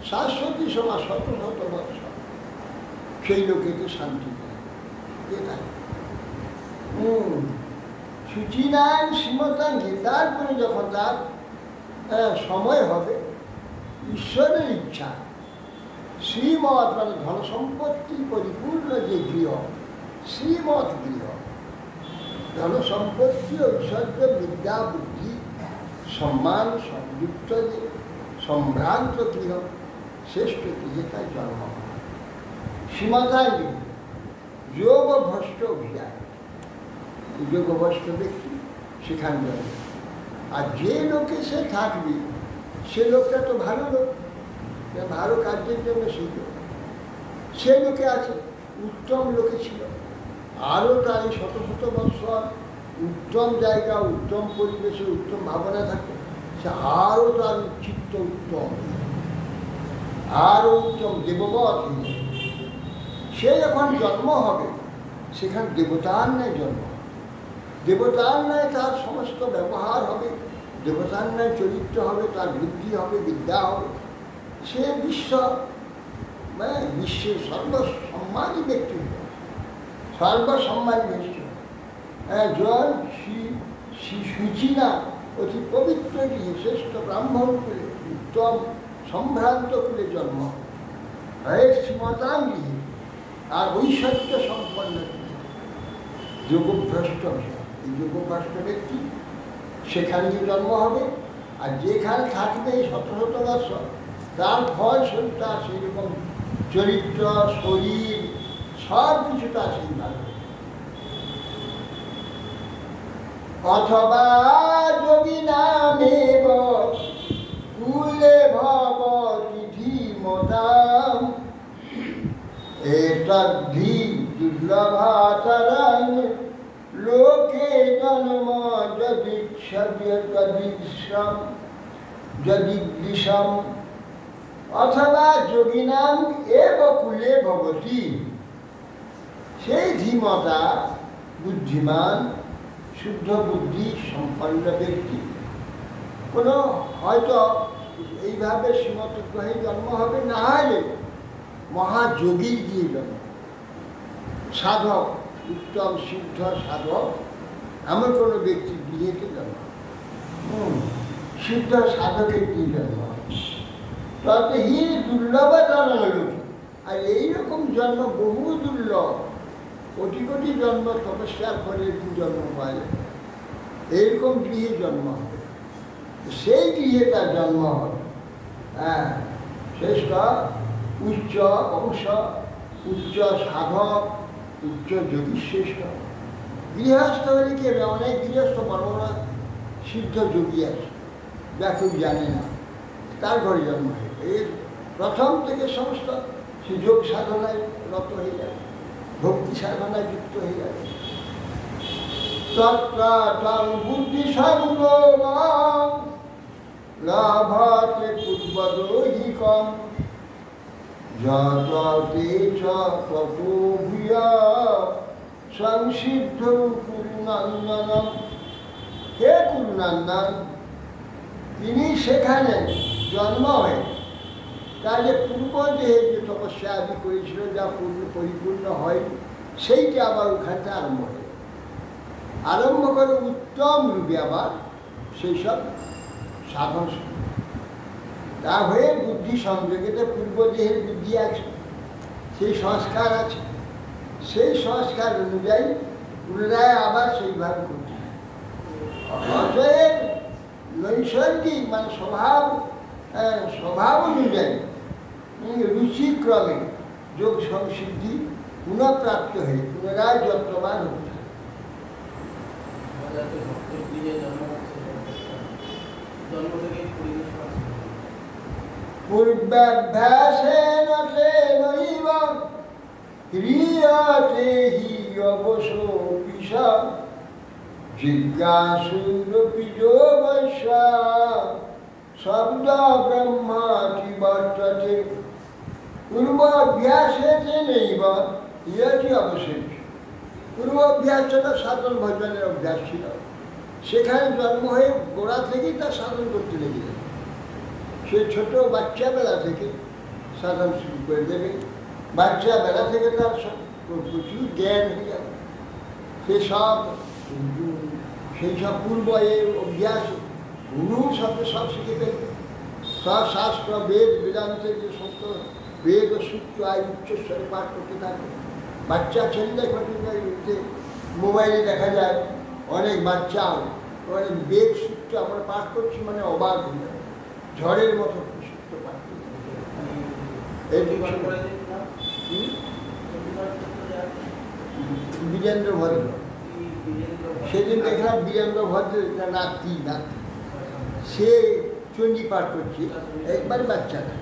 Speaker 1: শাশ্বতী সমা শত শত বৎসর সেই লোকেতে শান্তি দেয়। সুচিনারায়ণ শ্রীমতাঙ্গী তারপরে যখন তার সময় হবে, ঈশ্বরের ইচ্ছা শ্রীমত মানে ধন সম্পত্তি পরিপূর্ণ যে গৃহ, শ্রীমত গৃহ, ধন সম্পত্তি ঐশ্বর্য বিদ্যা বুদ্ধি সম্মান সংযুক্ত যে সম্ভ্রান্ত গৃহ, শ্রেষ্ঠ গৃহে তার জন্ম হয়। শ্রীমতাঙ্গী যোগভ্রষ্ট অভিযান, যোগভ্রষ্ট ব্যক্তি সেখানে যাবে। আর যে লোকে সে থাকবে সে লোকটা তো ভালো লোক, ভালো কাজের জন্য সেই লোক, সে লোকে আছে, উত্তম লোকে ছিল, আরও তার এই শত শত বৎসর উত্তম জায়গা, উত্তম পরিবেশে, উত্তম ভাবনা থাকে, সে আরও তার চিত্ত উত্তম, আরও উত্তম দেববৎ। সে যখন জন্ম হবে সেখানে দেবতার ন্যায় জন্ম, দেবতার ন্যায় তার সমস্ত ব্যবহার হবে, দেবতার ন্যায় চরিত্র হবে, তার বুদ্ধি হবে, বিদ্যা হবে। সে বিশ্বের সর্বসম্মানী ব্যক্তি, সর্বসম্মানী ব্যক্তি। জল সুচিনা অতি পবিত্র গৃহে শ্রেষ্ঠ ব্রাহ্মণ কুলে, উত্তম সম্ভ্রান্ত কুলে জন্ম হয় শ্রীমতাঙ্গী। আর ঐশ্বর্য সম্পন্ন যোগভ্রষ্ট, এই যোগভ্রষ্ট ব্যক্তি সেখানে জন্ম হবে। আর যেখানে থাকবে এই শত শত বৎসর তার ফল শরীরটা সেই রকম চরিত্র, শরীর সব কিছু তার সেই ভালো। অথবা যোগী নামেব কুলে ভব ধীমতাম এতদ্ধি দুর্লভাতরাং লোকে জন্ম যদিগ্লিশম। অথবা যোগিনাম এব কুলে ভবতি, সেই ধীমতা বুদ্ধিমান শুদ্ধ বুদ্ধি সম্পন্ন ব্যক্তি, কোনো হয়তো এইভাবে শ্রীমত গ্রহে জন্ম হবে, না হলে মহাযোগীর গিয়ে জন্ম, সাধক, উত্তম সিদ্ধ সাধক এমন কোনো ব্যক্তির গৃহেতে জন্ম, সিদ্ধ সাধকের গিয়ে জন্ম, তবে হি দুর্লভতর লোক। আর এইরকম জন্ম বহু দুর্লভ, কোটি কোটি জন্ম তপস্যার ফলে জন্ম পাওয়া যায়, এইরকম গৃহে জন্ম হবে, সেই গৃহে তার জন্ম হবে। শ্রেষ্ঠ উচ্চ বংশ, উচ্চ সাধক, উচ্চ যোগী শ্রেষ্ঠ। গৃহস্থ হলে কি হবে, অনেক গৃহস্থ বড় বড় সিদ্ধ যোগী আছে, যা কেউ জানে না, তার ঘরে জন্ম হয়। এর প্রথম থেকে সমস্ত সে যোগ সাধনায় রত হয়ে যাবে, ভক্তি সাধনায় যুক্ত হয়ে যাবে। তত্রাং বুদ্ধি সঙ্গ লাভাতে পূর্বদৈহিকম যতে চ ততো ভূয়া সংসিদ্ধ কুরুনন্দনম। হে কুরুনন্দন, তিনি সেখানে জন্ম হয়ে তার যে পূর্ব দেহে যে তপস্যা আদি করেছিল, যা পরিপূর্ণ হয়, সেইটা আবার ওখানটা আরম্ভ করে উত্তম রূপে আবার সেই সব সাধন। তা হয়ে বুদ্ধি সংযোগে পূর্ব দেহের বুদ্ধি আছে, সেই সংস্কার আছে, সেই সংস্কার অনুযায়ী পুনরায় আবার সেইভাবে করতে হয়। অতএব নৈসর্গিক মানে স্বভাব অনুযায়ী রুচিক্রমে যোগ সংসিদ্ধি পুনঃপ্রাপ্ত হয়ে পুনরায় যত্নবান হতে হয়। পূর্বাভ্যাসেন তেনৈব ক্রিয়তে হি অবশো পিশা জিজ্ঞাসুরপি যোগস্য শব্দ ব্রহ্মাতি বর্ততে পূর্বাভ্যাসেতে নৈব ইয়তি অবশেষ। পূর্বাভ্যাসটা সাধন ভজনের অভ্যাস ছিল, সেখানে জন্ম হয়ে গোড়া থেকেই তার সাধন করতে লেগে যাবে। সে ছোট বাচ্চা বেলা থেকে সাধন শুরু করে দেবে, বাচ্চা বেলা থেকে তার প্রচুর জ্ঞান হয়ে যাবে। সেই সব পূর্ব অভ্যাস গুরুর সাথে সব শিখে ফেলবে। সব শাস্ত্র বেদ বেদান্তের যে সমস্ত বেদ ও সূত্র আয় উচ্চস্বরে পাঠ করতে থাকবে। বাচ্চা ছেলে মোবাইলে দেখা যায় অনেক বাচ্চা অনেক বেদ সূত্র আমরা পাঠ করছি, মানে অবাক হয়ে যাবে, ঝড়ের মতো সূত্র পাঠ করতে। বীরেন্দ্র ভদ্র, সেদিন দেখলাম বীরেন্দ্র ভদ্রের নাতি সে চণ্ডী পাঠ করছে, একবার বাচ্চাটা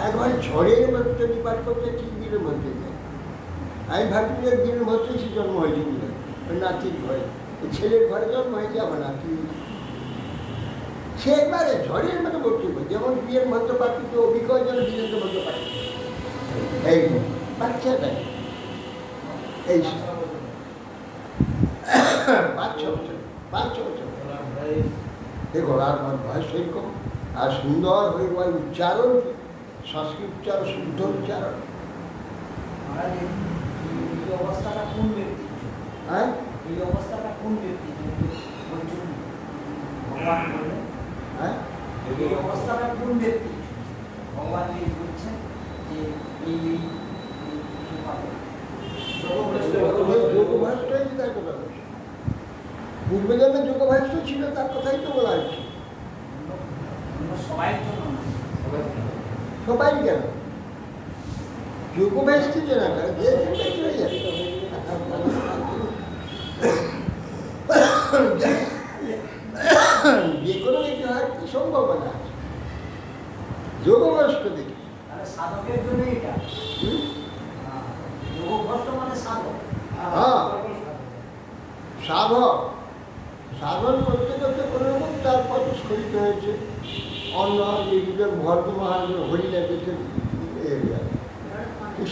Speaker 1: একবারে ঝড়ের মতো চণ্ডী পাঠ করছে, ঠিক বীরের মধ্যে। আমি ভাবছি যে বীরের মধ্যে সে জন্ম হয়েছে ওই নাতির ঘরে, ছেলের ঘরে জন্ম হয়েছে আমার নাতি। সে একবারে ঝড়ের মতো বক্তব্য, যেমন বীরের মধ্যে পাঠ করছে অভিজ্ঞতা যেন বীরেন্দ্র মধ্যে পাঠ করছে। এই বাচ্চাটা এই 5-6 বছর গলার বয়স সেরকম, আর সুন্দর হয়ে ওই উচ্চারণ, সংস্কৃত উচ্চারণ, শুদ্ধ উচ্চারণ।
Speaker 2: অবস্থাটা কোন ব্যক্তি?
Speaker 1: হ্যাঁ,
Speaker 2: এই অবস্থাটা কোন ব্যক্তি? ভগবান বললেন, হ্যাঁ, এই অবস্থাটা কোন ব্যক্তি? ভগবান বলছেন যে এই
Speaker 1: পূর্বে জন্মে যোগভ্রষ্ট ছিল, তার কথাই তো বলা হচ্ছে। সবাই কেন যোগভ্রষ্ট জনাটা যে কোনো ব্যক্তি হয় কি সম্ভাবনা আছে যোগভ্রষ্ট দেখি।
Speaker 2: সাধকের জন্য এটা যোগভ্রষ্ট মানে সাধক।
Speaker 1: হ্যাঁ, সাধক সাধন করতে করতে কোনো রকম তার পথ স্খলিত হয়েছে। অন্য এইগুলো বর্তমান হরিণাকে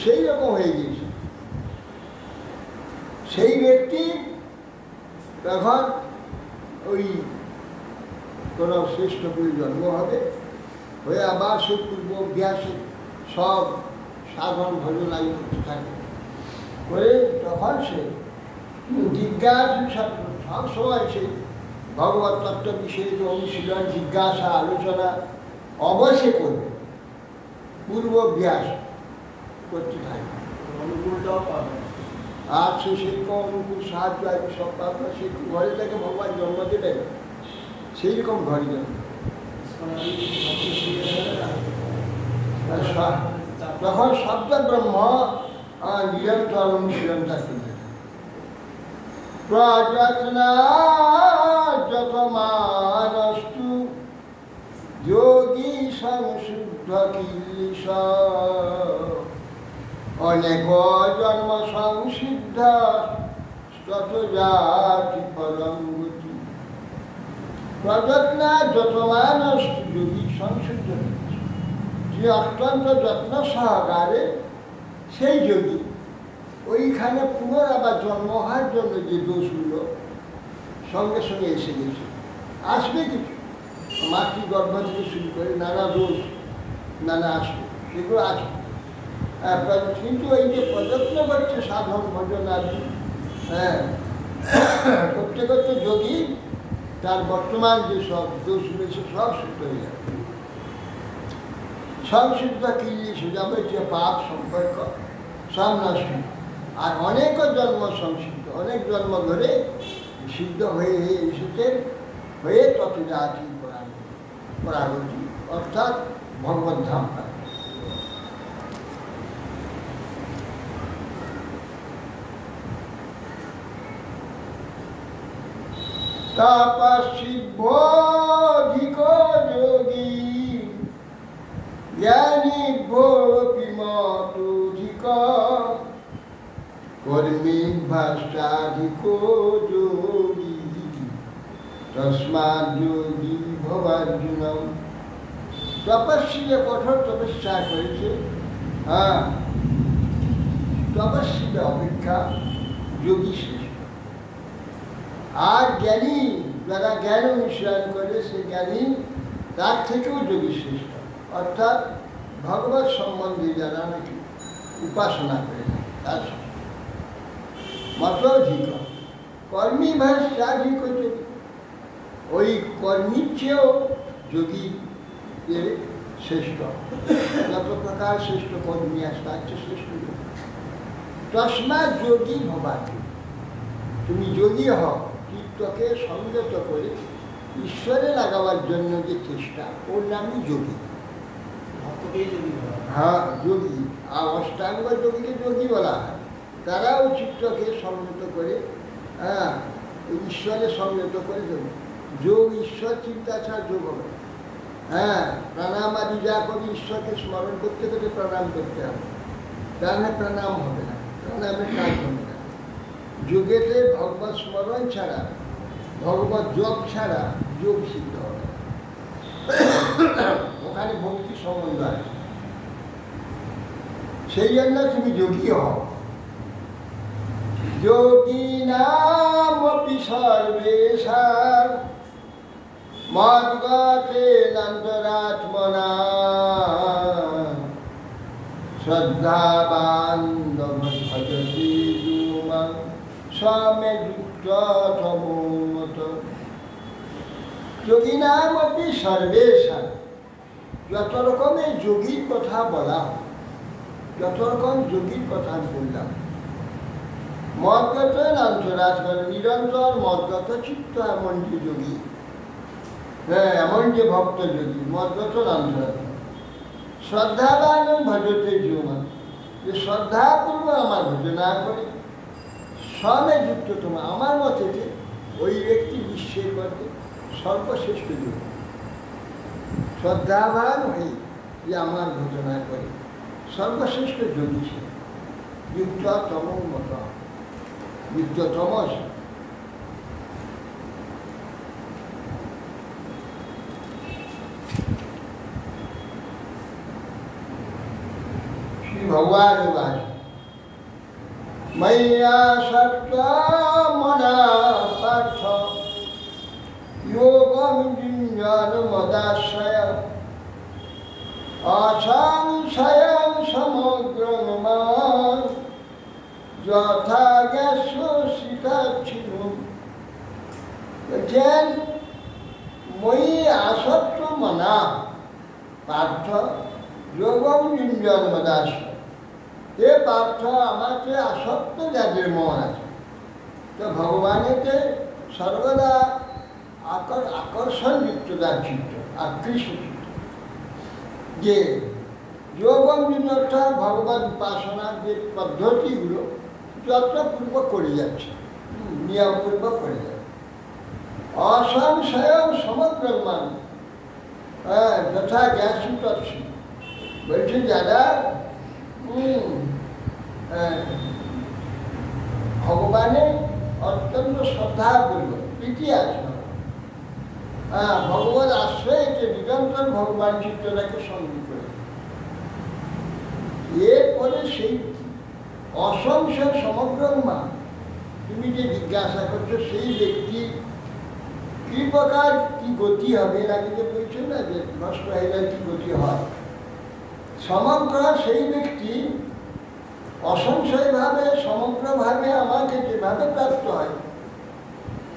Speaker 1: সেই রকম হয়ে গিয়েছে। সেই ব্যক্তি তখন ওই কোনো শ্রেষ্ঠ পুরী জন্ম হবে, হয়ে আবার সে পূর্ব অভ্যাসে সব সাধন ভজন আয় করতে থাকে, করে তখন সে জিজ্ঞাসা সব সময় সে ভগবত তত্ত্ব বিষয়ে অনুশীলন, জিজ্ঞাসা, আলোচনা অবশ্যই করবে, পূর্বাভ্যাস করতে থাকে।
Speaker 2: অনুকূলটাও পাবে,
Speaker 1: আর সে সেরকম অনুকূল সাহায্য আছে সব পাবে। সেই ঘরে থেকে ভগবান জন্ম দেবেন, সেই রকম ঘরে জন্ম। তখন শব্দ ব্রহ্ম নিরন্তর অনুশীলন থাকে। প্রযত্নাযতমানস্তু যোগী সংশুদ্ধ কিল্লিশ অনেক জন্ম সংসিদ্ধ তত জাতি পরমগতি। প্রযত্নাযতমানস্তু যোগী সংশুদ্ধ, যে অত্যন্ত যত্ন সহকারে সেই যোগী ওইখানে পুনরাবার জন্ম হওয়ার জন্য যে দোষগুলো সঙ্গে সঙ্গে এসে গেছে, আসবে কিছু মাতৃগর্ভ থেকে শুরু করে নানা দোষ নানা আসবে, সেগুলো আসবে। কিন্তু এই যে প্রযত্ন করছে সাধন ভজন আদি, হ্যাঁ, করতে করতে যোগী তার বর্তমান যে সব দোষগুলো সে সব শুদ্ধ হয়ে যাবে। সংশুদ্ধ কিল্লিশ যাবে, যে পাপ সম্পর্ক সব নষ্ট, আর অনেক জন্ম সংসিদ্ধ, অনেক জন্ম ধরে সিদ্ধ হয়ে এসেছে, হয়ে তত জাতি পরাগতি, অর্থাৎ ভগবত ধাম পায়। তপস্বিভ্যোধিক যোগী জ্ঞানী ভোপি মতোধিক কর্মী ভাষ্টাধিক যোগী তস্মাৎ যোগী ভবার্জুন। তপস্বী যে কঠোর তপস্যা করেছে হ্যাঁ, তপস্বীদের অপেক্ষা যোগী শ্রেষ্ঠ। আর জ্ঞানী, যারা জ্ঞান অনুশীলন করে, সে জ্ঞানী তার থেকেও যোগী শ্রেষ্ঠ। অর্থাৎ ভগবত সম্বন্ধে যারা নাকি উপাসনা করে তার মতোধিক কর্মী ভাষ্যাধিক যোগী। ওই কর্মীর চেয়েও যোগী শ্রেষ্ঠ। যত প্রকার শ্রেষ্ঠ কর্মী আছে তার চেয়ে শ্রেষ্ঠ যোগী। তস্মাৎ যোগী ভবামি, তুমি যোগী হও। চিত্তকে সংযত করে ঈশ্বরে লাগাবার জন্য যে চেষ্টা, ওর নামই যোগী। হ্যাঁ, যোগী। আর অষ্টাঙ্গ যোগীকে যোগী বলা হয়। তারাও চিত্তকে সংযত করে, হ্যাঁ, ঈশ্বরে সংযত করে যোগী। যোগ ঈশ্বর চিন্তা ছাড়া যোগ হবে। হ্যাঁ, প্রাণাম আদি যা করি ঈশ্বরকে স্মরণ করতে করতে প্রণাম করতে হবে, তাহলে প্রণাম হবে না, প্রণামের কাজ হবে না। যোগেতে ভগবত স্মরণ ছাড়া, ভগবত যোগ ছাড়া যোগ সিদ্ধ হবে না। ওখানে ভক্তি সম্বন্ধ আছে। সেই জন্য তুমি যোগী হও। যোগী নাম সর্বেশার মদ্গতে নন্দরাত্মনা শ্রদ্ধাবান ভজতি যুমাং স্বামে যুক্ত তমোমত। যোগী নাম অপি সর্বেশার, যত রকমের যোগীর কথা বলা, যত রকম যোগীর কথা বললাম। মদ্গত অন্তরাত্মনা, নিরন্তর মদ্গত চিত্ত এমন যে যোগী, হ্যাঁ, এমন যে ভক্ত যোগী, মদ্গত অন্তরাত্মনা। শ্রদ্ধাবান ভজতে যুমাং, যে শ্রদ্ধাপূর্বক আমার ভজনা করে, স্বামে যুক্ত তোমার, আমার মতে ওই ব্যক্তি বিশ্বের মধ্যে সর্বশ্রেষ্ঠ যোগী। শ্রদ্ধাবান হয়ে যে আমার ভজনা করে, সর্বশ্রেষ্ঠ যোগী সে। যুক্ত তমো মত, যুক্ত তমস। श्री भगवान वाच मय्या सत्ता मना पार्थ योगम जिञ्जान मदाश्रय असंशयं समग्रं मां यथा ज्ञास्यसिताच्छिन्नं। বলছেন মই আসক্ত মনা পার্থ যোগম জিঞ্জন মদাশ্রয়। এ পার্থ, আমাকে আসক্ত যাদের মন আছে, তো ভগবানেতে সর্বদা আকর্ষণযুক্ত তার চিত্ত, আকৃষ্ট চিত্ত। যে যোগম জিঞ্জন অর্থাৎ ভগবান উপাসনার যে পদ্ধতিগুলো যত্নপূর্বক করে যাচ্ছে, নিয়মপূর্বক করে যাচ্ছে। অসংশয় সমগ্র মান, হ্যাঁ, যথা জ্ঞাসী তৎসী। বলছে যারা ভগবানের অত্যন্ত শ্রদ্ধাপূর্বক প্রীতি আছে, হ্যাঁ, ভগবত আশ্রয়কে নিরন্তর ভগবান চিত্তটাকে সঙ্গী করে, এরপরে সেই অসংশয় সমগ্র মান, তুমি যে জিজ্ঞাসা করছো সেই ব্যক্তি কি প্রকার কি গতি হবে, এর আগে যে বলছো না যে নষ্ট হয়ে গেলে কি গতি হয়, সমগ্র সেই ব্যক্তি অসংশয়ভাবে সমগ্রভাবে আমাকে যেভাবে প্রাপ্ত হয়,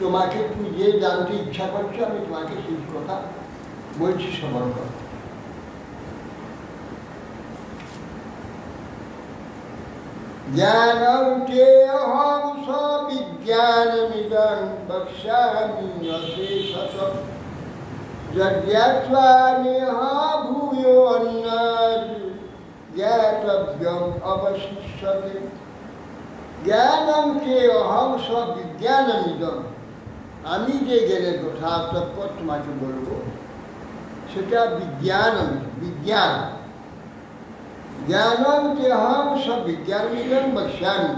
Speaker 1: তোমাকে তুমি যে জানতে ইচ্ছা করছো আমি তোমাকে সেই কথা বলছি, শ্রবণ করো। জ্ঞানং চেহং সবিজ্ঞানমিদং বক্ষ্যামি অশেষতঃ যজ্ঞাত্বা নেহ ভূয়ো অন্যাৎ জ্ঞাতব্যং অবশিষ্যতে। জ্ঞানং চেহং সবিজ্ঞানমিদং, আমি যে জ্ঞানের কথা তৎপর তোমাকে বলবো সেটা বিজ্ঞান, বিজ্ঞান। জ্ঞানং চেহং সবিজ্ঞানমিদং বক্ষ্যামি,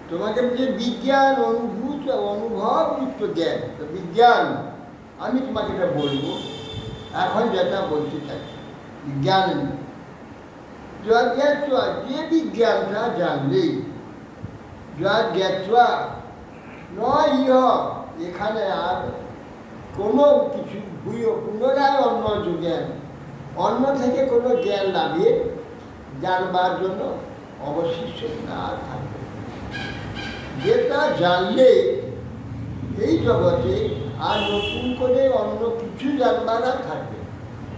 Speaker 1: তোমাকে যে বিজ্ঞান অনুভূত অনুভবযুক্ত জ্ঞান, বিজ্ঞান আমি তোমাকে এটা বলবো, এখন যেটা বলতে চাইছি বিজ্ঞান। যজ্ঞাত্বা যে বিজ্ঞানটা জানলেই যজ্ঞাত্বা নয় ইহ এখানে আর কোনো কিছু পুনরায় অন্য জ্ঞান অন্য থেকে কোনো জ্ঞান লাভে জানবার জন্য অবশিষ্ট না থাকবে। যেটা জানলে এই জগতে আর নতুন করে অন্য কিছু জানবার আর থাকবে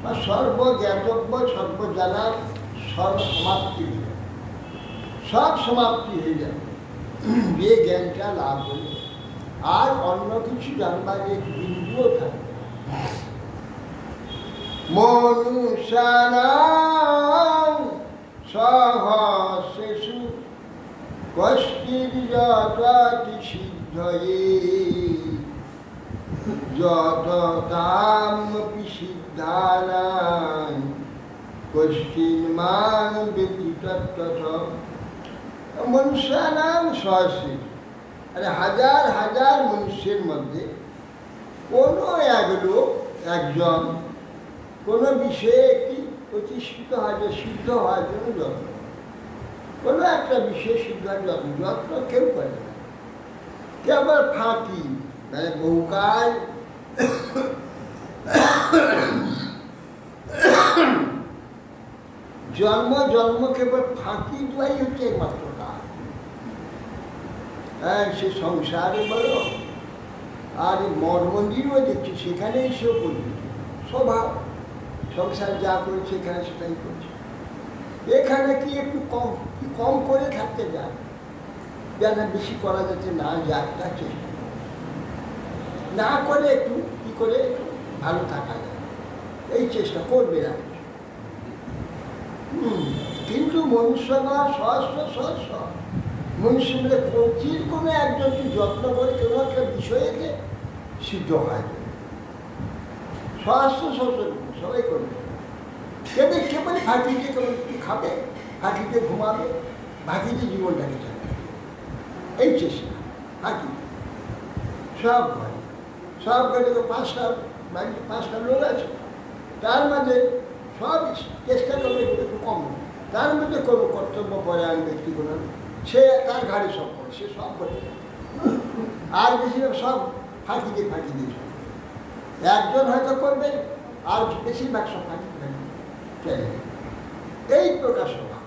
Speaker 1: বা সর্বজ্ঞাতব্য সর্বজানার সমাপ্তি হয়ে যাবে, সব সমাপ্তি হয়ে যাবে যে জ্ঞানটা লাভ হলে আর অন্য কিছু জানবার এক বিন্দুও থাকবে। মনুষ্যানাং সহস্রেষু কশ্চিৎ যততি সিদ্ধয়ে যততামপি সিদ্ধানাং কশ্চিৎ মাং বেতি তত্ত্বতঃ। মনুষ্যানাং সহস্রেষু, আরে হাজার হাজার মনুষ্যের মধ্যে কোনো এক লোক একজন কোনো বিষয়ে একটি প্রতিষ্ঠিত হয়, যে সিদ্ধ হওয়ার জন্য যত্ন, কোনো একটা বিষয়ে সিদ্ধ হওয়ার যত্ন কেউ করে না। কেবল ফাঁকি মানে বহুকাল জন্ম জন্ম কেবল ফাঁকি দেওয়াই হচ্ছে একমাত্র কাজ। হ্যাঁ, সে সংসারে বলো আর মঠ মন্দিরও দেখছি সেখানেই সেও করবে স্বভাব, সংসার যা করেছে এখানে সেটাই করছে। এখানে কি একটু কম করে থাকতে যায়, যেন বেশি করা যাচ্ছে না যাক, তার চেষ্টা না করে একটু কি করে ভালো থাকা যায় এই চেষ্টা করবে না। কিন্তু মনুষ্যরা সহস্র সহস্র মনুষ্য মিলে প্রচুর কোনো একজনকে যত্ন করে কোনো একটা বিষয়েতে সিদ্ধ হয়, সহস্র সহস্র সবাই করবে। কেবল কেবল ফাঁকিতে কেবল খাবে, ফাঁকিতে ঘুমাবে, ফাঁকিতে জীবনটাকে চালাবে, এই চেষ্টা ফাঁকি। সব ঘরে সব ঘরে তো পাঁচটা লোক আছে, তার মধ্যে সব চেষ্টা করবে একটু কম, তার মধ্যে কোনো কর্তব্য পরায়ণ ব্যক্তি কোনো সে তার ঘাড়ে সব করে, সে সব করে, আর বেশিরভাগ সব ফাঁকি দিয়ে একজন হয়তো করবে আর বেশিরভাগ সব ফাঁকি এই প্রকার স্বভাব।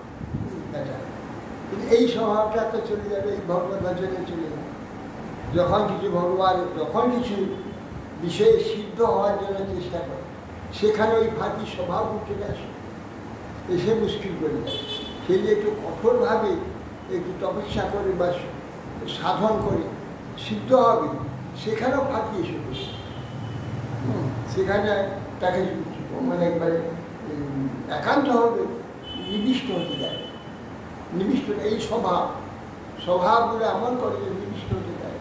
Speaker 1: কিন্তু এই স্বভাবটা তো চলে যাবে, এই ভগবত ভজনে চলে যাবে। যখন কিছু ভগবান যখন কিছু বিষয়ে সিদ্ধ হওয়ার জন্য চেষ্টা করে সেখানে ওই ফাঁকি স্বভাব চলে আসে, এসে মুশকিল করে যায়। সে যে একটু কঠোরভাবে একটু তপস্যা করে বা সাধন করে সিদ্ধ হবে, সেখানেও ফাঁকি এসে বসে, সেখানে তাকে মানে একবারে একান্তভাবে নিবিষ্ট হতে দেয়। নিবিষ্ট এই স্বভাবগুলো এমন করে যে নিবিষ্ট হতে দেয়।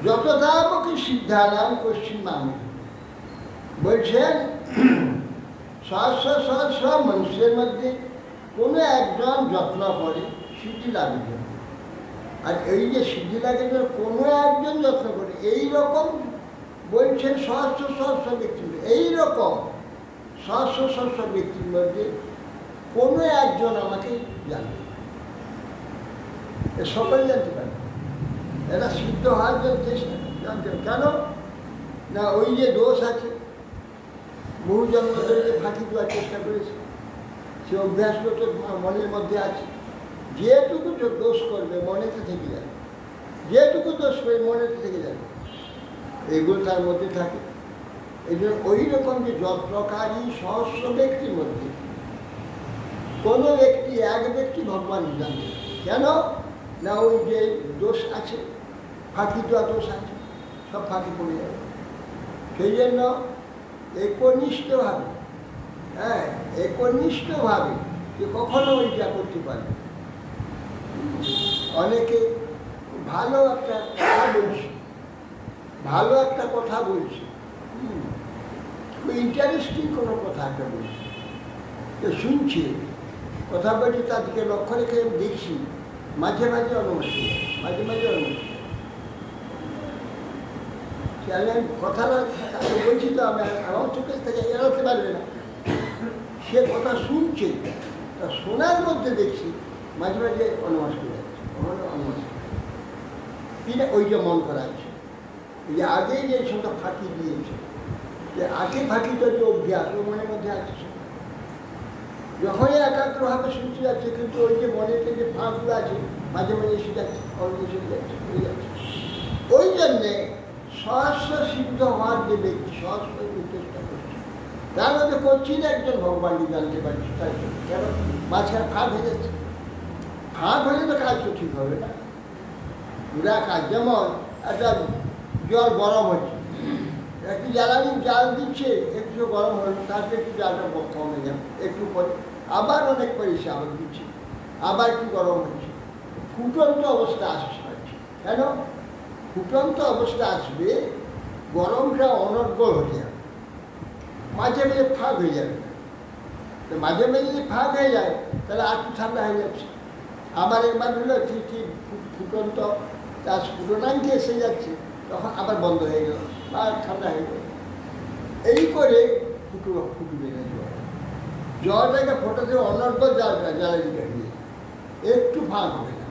Speaker 1: যতদামকে সিদ্ধানাম কোশ্চিন মানে বলছেন সহস্র সহস্র মানুষের মধ্যে কোনো একজন যত্ন করে সিদ্ধি লাভের জন্য। আর এই যে সিদ্ধি লাভের জন্য কোনো একজন যত্ন করে, এইরকম বলছেন সহস্র সহস্র ব্যক্তির, এইরকম সহস্র সহস্র ব্যক্তির মধ্যে কোনো একজন আমাকে জানবে, সকলে জানতে পারে। এরা সিদ্ধ হওয়ার জন্য চেষ্টা জানতে, কেন না ওই যে দোষ আছে, বহু জন্ম ধরে যে ফাঁকি দেওয়ার চেষ্টা করেছে, সে অভ্যাসটা তো মনের মধ্যে আছে। যেটুকু দোষ করবে মনেতে থেকে যাবে, যেটুকু দোষ করে মনেতে থেকে যাবে, এগুলো তার মধ্যে থাকে। এই জন্য ওই রকম যে যত্নকারী সহস্র ব্যক্তির মধ্যে কোনো ব্যক্তি এক ব্যক্তি ভগবান জানবে, কেন না ওই যে দোষ আছে, ফাঁকি দেওয়া দোষ আছে, সব ফাঁকি পড়ে যাবে। সেই জন্য একনিষ্ঠভাবে, হ্যাঁ একনিষ্ঠভাবে যে কখনো ওইটা করতে পারবে। অনেকে ভালো একটা কথা বলছে, ভালো একটা কথা বলছে, খুব ইন্টারেস্টিং কোনো কথা একটা বলছে, তো শুনছি, কথা বলছি, তাদেরকে লক্ষ্য রেখে দেখছি মাঝে মাঝে অনুমতি, মাঝে মাঝে অনুমতি। আমি কথাটা বলছি তো আমি আমার চোখের থেকে এড়াতে পারবে না, সে কথা শুনছে, তা শোনার মধ্যে দেখছি মাঝে মাঝে অনুমাস করে যাচ্ছে, অনুমাস কিনা ওইটা মন করা আছে। এই যে আগে যে সেটা ফাঁকি দিয়েছে, যে আগে ফাঁকিটা যে অভ্যাস ও মনের মধ্যে আছে, যখনই একাগ্রভাবে শুনতে যাচ্ছে, কিন্তু ওই যে মনেতে যে ফাঁকগুলো আছে মাঝে মাঝে এসে যাচ্ছে, অন্য এসে যাচ্ছে, হয়ে যাচ্ছে। ওই জন্যে সহস্র সিদ্ধ হওয়ার যে ব্যক্তি সহস্র চেষ্টা করছে, তার মধ্যে করছি না একজন ভগবানকে জানতে পারছি, তাই কেন মাঝখানে ফাঁক হয়ে যাচ্ছে। ফাঁক হলে তো কাজ তো ঠিক হবে না, পুরা কাজ। যেমন একটা জল গরম হচ্ছে, একটু জ্বালানি জাল দিচ্ছে, একটু গরম হলো, তারপরে একটু জালটা কমে যাবে, একটু পরে আবার অনেক পরে এসে আবার দিচ্ছে, আবার একটু গরম হচ্ছে, ফুটন্ত অবস্থা আসছে। কেন ফুটন্ত অবস্থা আসবে? গরমটা অনর্গল হতে যাবে, মাঝে মাঝে ফাঁক হয়ে যাবে। তো মাঝে মাঝে যদি ফাঁক হয়ে যায় তাহলে আর একটু ঠান্ডা হয়ে যাচ্ছে, আবার একবার হলো ঠিক ঠিক ফুটন্ত তার স্ফুটনাঙ্কে এসে যাচ্ছে, তখন আবার বন্ধ হয়ে গেল বা ঠান্ডা হয়ে গেল। এই করে ফুটবে না জল, জলটাকে ফোটাতে অনর্গল জালটা জ্বালানি দিয়ে একটু ফাঁক হবে না।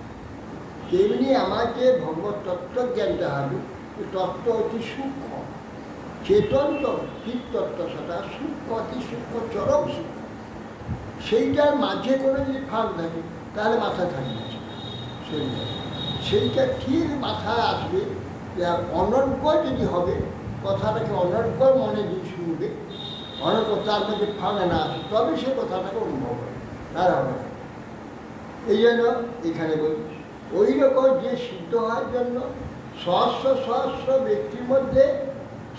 Speaker 1: তেমনি আমাকে ভগবত তত্ত্ব জ্ঞানটা হবে, তত্ত্ব অতি সূক্ষ্ম, চেতন চিত তত্ত্ব সেটা সূক্ষ্ম, অতি সূক্ষ্ম, চরম সূক্ষ্ম। সেইটার মাঝে কোনো যদি ফাঁক থাকে তাহলে মাথা থাকবে না, সেইটা ঠিক মাথায় আসবে। অনর্গল যদি হবে, কথাটাকে অনর্গল মনে যদি শুনবে, অনর্গল তার মধ্যে ফাঁক না আসে, তবে সে কথাটাকে অনুভব হবে, তার হবে না। এই জন্য এখানে বলি ওই রকম যে সিদ্ধ হওয়ার জন্য সহস্র সহস্র ব্যক্তির মধ্যে,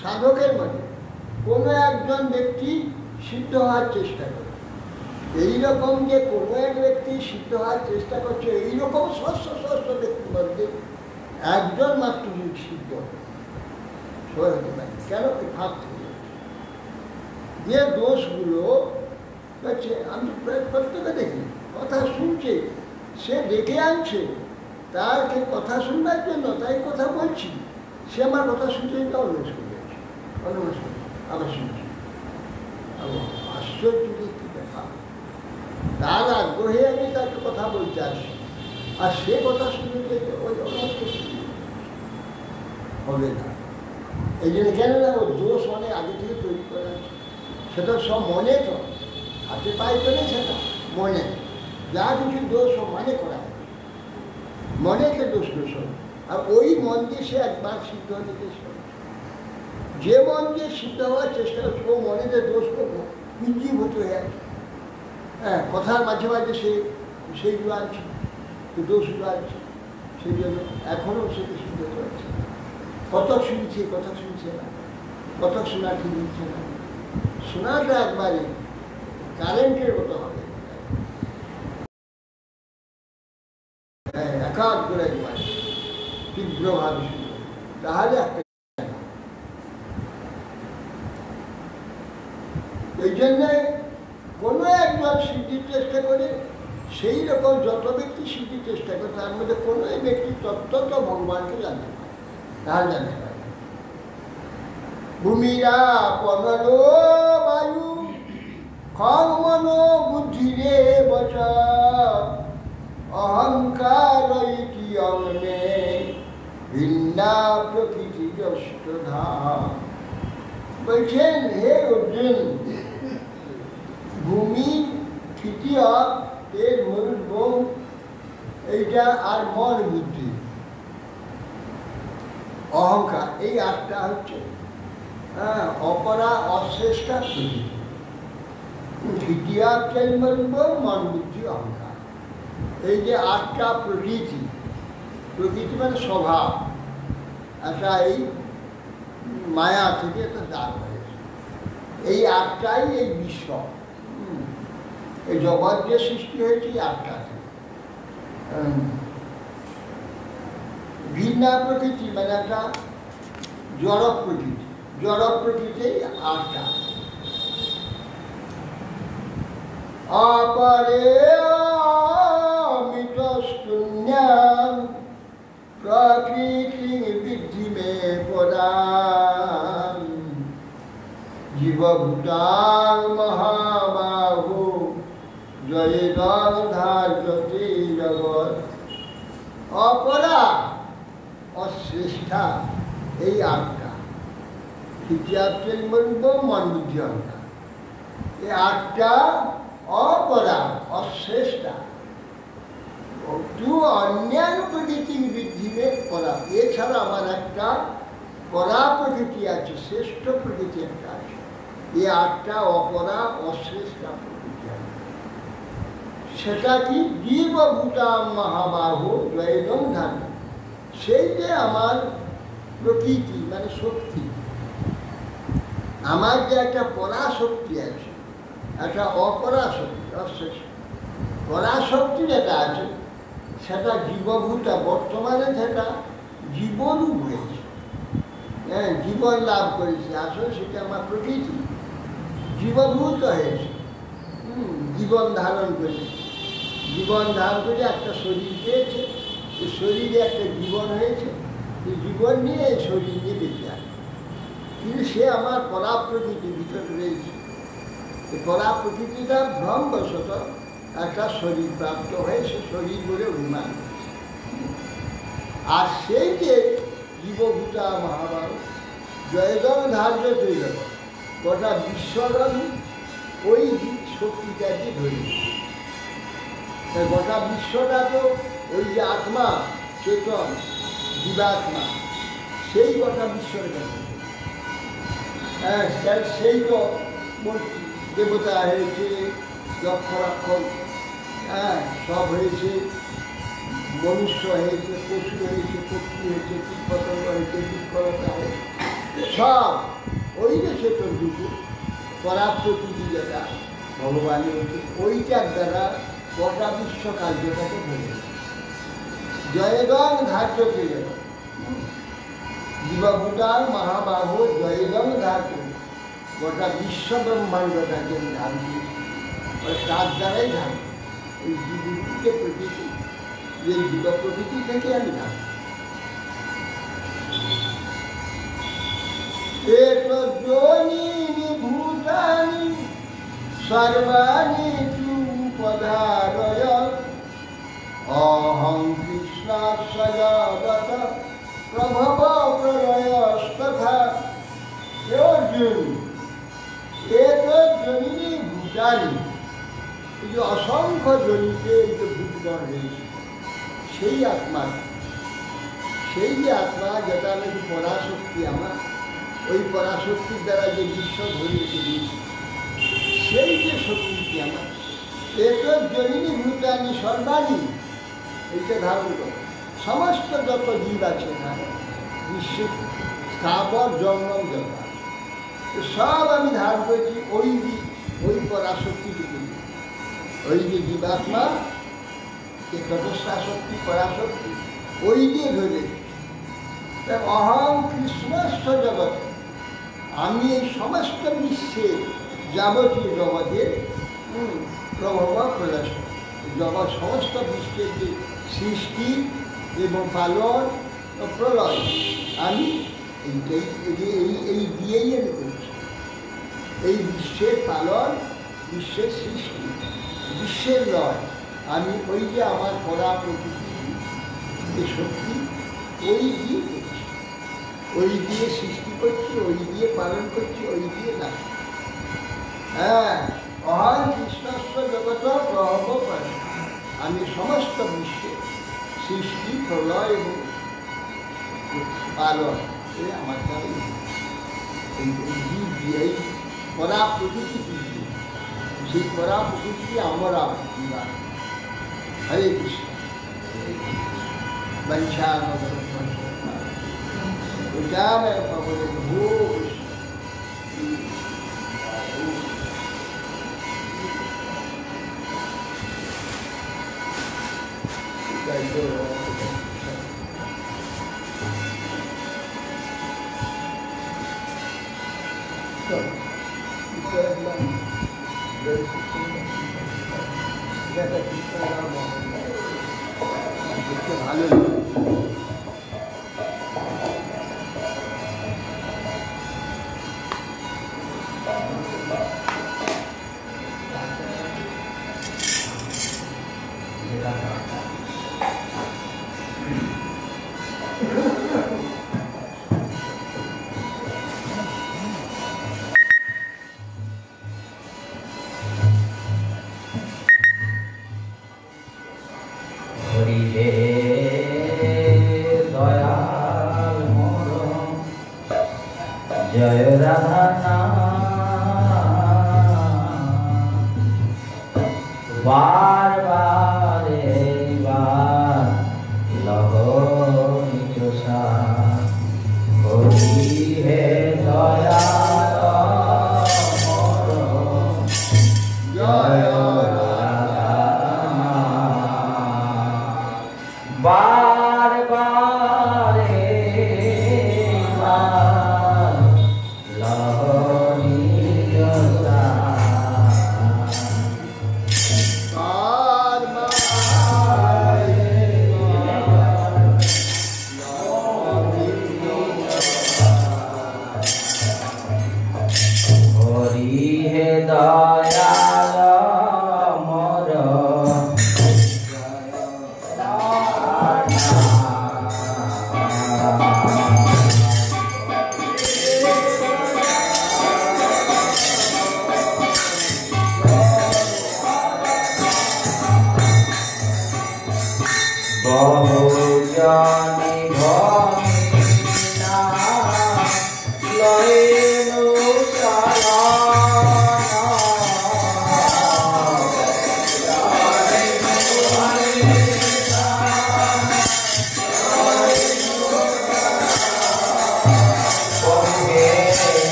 Speaker 1: সাধকের মধ্যে কোনো একজন ব্যক্তি সিদ্ধ হওয়ার চেষ্টা করে, এইরকম যে কোনো এক ব্যক্তি সিদ্ধ হওয়ার চেষ্টা করছে, এইরকম সহস্র সহস্র ব্যক্তির মধ্যে একজন মাত্র সিদ্ধ হতে পারে। কেন? ফাঁক থেকে যে দোষগুলো হচ্ছে, আমি প্রত্যেকে দেখি কথা শুনছে, সে ডেকে আনছে তাকে কথা শুনবার জন্য, তাই কথা বলছি, সে আমার কথা শুনতে অনুরোধ করে যাচ্ছে, অনুরোধ করে আবার শুনছি। আশ্চর্য একটি দেখা, তার আগ্রহে আমি তাকে কথা বলতে আসি, আর সে কথা শুনতে হবে না। এই জন্য কেন না, ও দোষ অনেক আগে থেকে তৈরি করা আছে, সেটা সব মনে, তো হাতে পায়ে চলে, সেটা মনে যা কিছু দোষ ও মানে করা হয়, মনেকে দোষ দোষ। আর ওই মন দিয়ে সে একবার সিদ্ধ হতে চেষ্টা করছে, যে মন দিয়ে সিদ্ধ হওয়ার চেষ্টা করছে ও মনেতে দোষ করবো পুঞ্জীভূত হয়ে আছে। হ্যাঁ, কথার মাঝে মাঝে সে সেইগুলো আনছে, তো দোষগুলো আনছে, সেই জন্য এখনও সেটা সিদ্ধ হতে পারছে। কত শুনছে, কথা শুনছে না, কত শোনা ঠিক হচ্ছে না, শোনাটা একবারে কারেন্টের মতো হবে, একাগ্র একবার তীব্রভাবে শুনবে, তাহলে একটা। এই জন্যে কোনো একজন সিদ্ধির চেষ্টা করে, সেই রকম যত ব্যক্তি সিদ্ধির চেষ্টা করে তার মধ্যে কোনো ব্যক্তি তত্ত্বত ভগবানকে জানতে পারে, তাহলে জানতে পারে। ভূমিরা পবন বায়ু খং মন বুদ্ধিরে বচা অহংকার ইতি অগ্নে ভিন্না প্রকৃতি যষ্টধাম। বলছেন, হে অর্জুন, ভূমি, তৃতীয় এর মরুদ্ভূম, এইটা আর মন বুদ্ধি অহংকার, এই আটটা হচ্ছে অপরা অশ্রেষ্ঠা প্রকৃতি। তৃতীয় মরুদ্ভূম, মন বুদ্ধি অহংকার, এই যে আটটা প্রকৃতি, প্রকৃতি মানে স্বভাব, একটা এই মায়া থেকে একটা দাগ হয়েছে, এই আটটাই এই বিশ্ব, এই জগৎ যে সৃষ্টি হয়েছে এই আটটা। ভিন্না প্রকৃতি মানে একটা জড় প্রকৃতি, জড় প্রকৃতি আটটা। অপরে অমিত শূন্যম প্রকৃতি বিদ্ধি মে পদাম জীবভূতাং মহাবাহু জয়দং ধার্যতে জগৎ অপরা অশ্রেষ্ঠা, এই আটটা তৃতীয়ার্থের বলব মন্দিরটা, এই আটটা অপরা অশ্রেষ্ঠা তু অন্যান্য প্রকৃতির বৃদ্ধিতে করা। এছাড়া আমার একটা পরা প্রকৃতি আছে, শ্রেষ্ঠ প্রকৃতি একটা আছে। এই আটটা অপরা অশ্রেষ্ঠা প্রকৃতি আছে। সেটা কি? জীবভূতাম মহাবাহু দ্বৈতম ধারণ, সেই যে আমার প্রকৃতি মানে শক্তি, আমার যে একটা পরাশক্তি আছে, একটা অপরাশক্তি অশ্রেষ্ঠ। পরাশক্তি যেটা আছে সেটা জীবভূতা, বর্তমানে সেটা জীবরূপ হয়েছে, হ্যাঁ জীবন লাভ করেছে, আসলে সেটা আমার প্রকৃতি জীবভূত হয়েছে, জীবন ধারণ করেছে। জীবন ধারণ করে একটা শরীর পেয়েছে, এই শরীরে একটা জীবন হয়েছে, এই জীবন নিয়ে এই শরীর নিয়ে বেঁচে আছে। কিন্তু সে আমার পরা প্রকৃতির ভিতরে রয়েছে। এই পরা প্রকৃতিটা ভ্রমবশত একটা শরীর প্রাপ্ত হয়ে সে শরীর বলে অভিমান। আর সেই যে জীবভূতা মহাভারত জয়দম ধার্য তৈল, গোটা বিশ্বরণ ওই শক্তিটাকে ধরে। গোটা বিশ্বটা তো ওই যে আত্মা চেতন জীবাত্মা, সেই গোটা বিশ্বর কাছে। হ্যাঁ, সেই তো দেবতা হয়েছে, যক্ষ রাক্ষস, হ্যাঁ সব হয়েছে, মনুষ্য হয়েছে, পশু হয়েছে, পক্ষী হয়েছে, কীটপতঙ্গ হয়েছে, বৃক্ষলতা হয়েছে, সব ওই যে চেতন দুটো পরাপ্রকৃতি যেটা ভগবানের হচ্ছে, ওইটার দ্বারা গোটা বিশ্ব কার্যটাকে ধরে। জয়দং ধার্য থেকে জীবভূতার মহাবাহু জয়দং ধার্য, গোটা বিশ্ব ব্রহ্মাণ্ডটাকে ধান দিয়েছে, তার দ্বারাই ধান। এই জীবকে প্রকৃতি, এই জীব প্রকৃতি থেকে আমি ধান। যোনি ভূতানি সর্বাণি পদারয় অহং কৃষ্ণ সজগত প্রভব প্রলয়স্তথা। জনিনী ভূতানি, এই যে অসংখ্য জনিতে এই যে ভূতগণ রয়েছে, সেই আত্মা, সেই যে আত্মা যেটা নাকি পরাশক্তি আমার, ওই পরাশক্তির দ্বারা যে বিশ্ব ধরিয়েছে দিয়েছে, সেই যে শক্তিটি আমার, এত জনিনী ভূতানি সর্বাণী, এইটা ধারণ করে সমস্ত যত জীব আছে এখানে বিশ্বের স্থাবর জঙ্গল যত আছে সব আমি ধারণ করেছি ওই পরাশক্তিটুকু। ওই যে জীবাত্মা যে তপস্যা শক্তি পরাশক্তি, ওই দিয়ে ধরে অহং কৃষ্ণস্থ জগৎ, আমি এই সমস্ত বিশ্বের যাবতীয় জগতের প্রভাব প্রয়াস, জগৎ সমস্ত বিশ্বের যে সৃষ্টি এবং পালন ও প্রলয় আমি এই দিয়েই আমি করছি। এই বিশ্বের পালন, বিশ্বের সৃষ্টি, বিশ্বের লয় আমি ওই যে আমার পরা প্রকৃতি যে শক্তি, ওই দিয়ে করছি, ওই দিয়ে সৃষ্টি করছি, ওই দিয়ে পালন করছি, ওই দিয়ে না। হ্যাঁ, অহং কৃষ্ণস্ব জগত প্রভব করে, আমি সমস্ত বিশ্বের সৃষ্টি প্রলয় এবং পালন আমার দ্বারা এই জীব দিয়ে, এই পরা প্রকৃতি দিয়ে, সেই পরা প্রকৃতি আমরা জীবন। হরে কৃষ্ণ। ভালো
Speaker 3: जय राधा बार बार बार लहो निचोषा होती है दया जय बार बार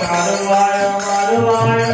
Speaker 1: Hare Hare Hare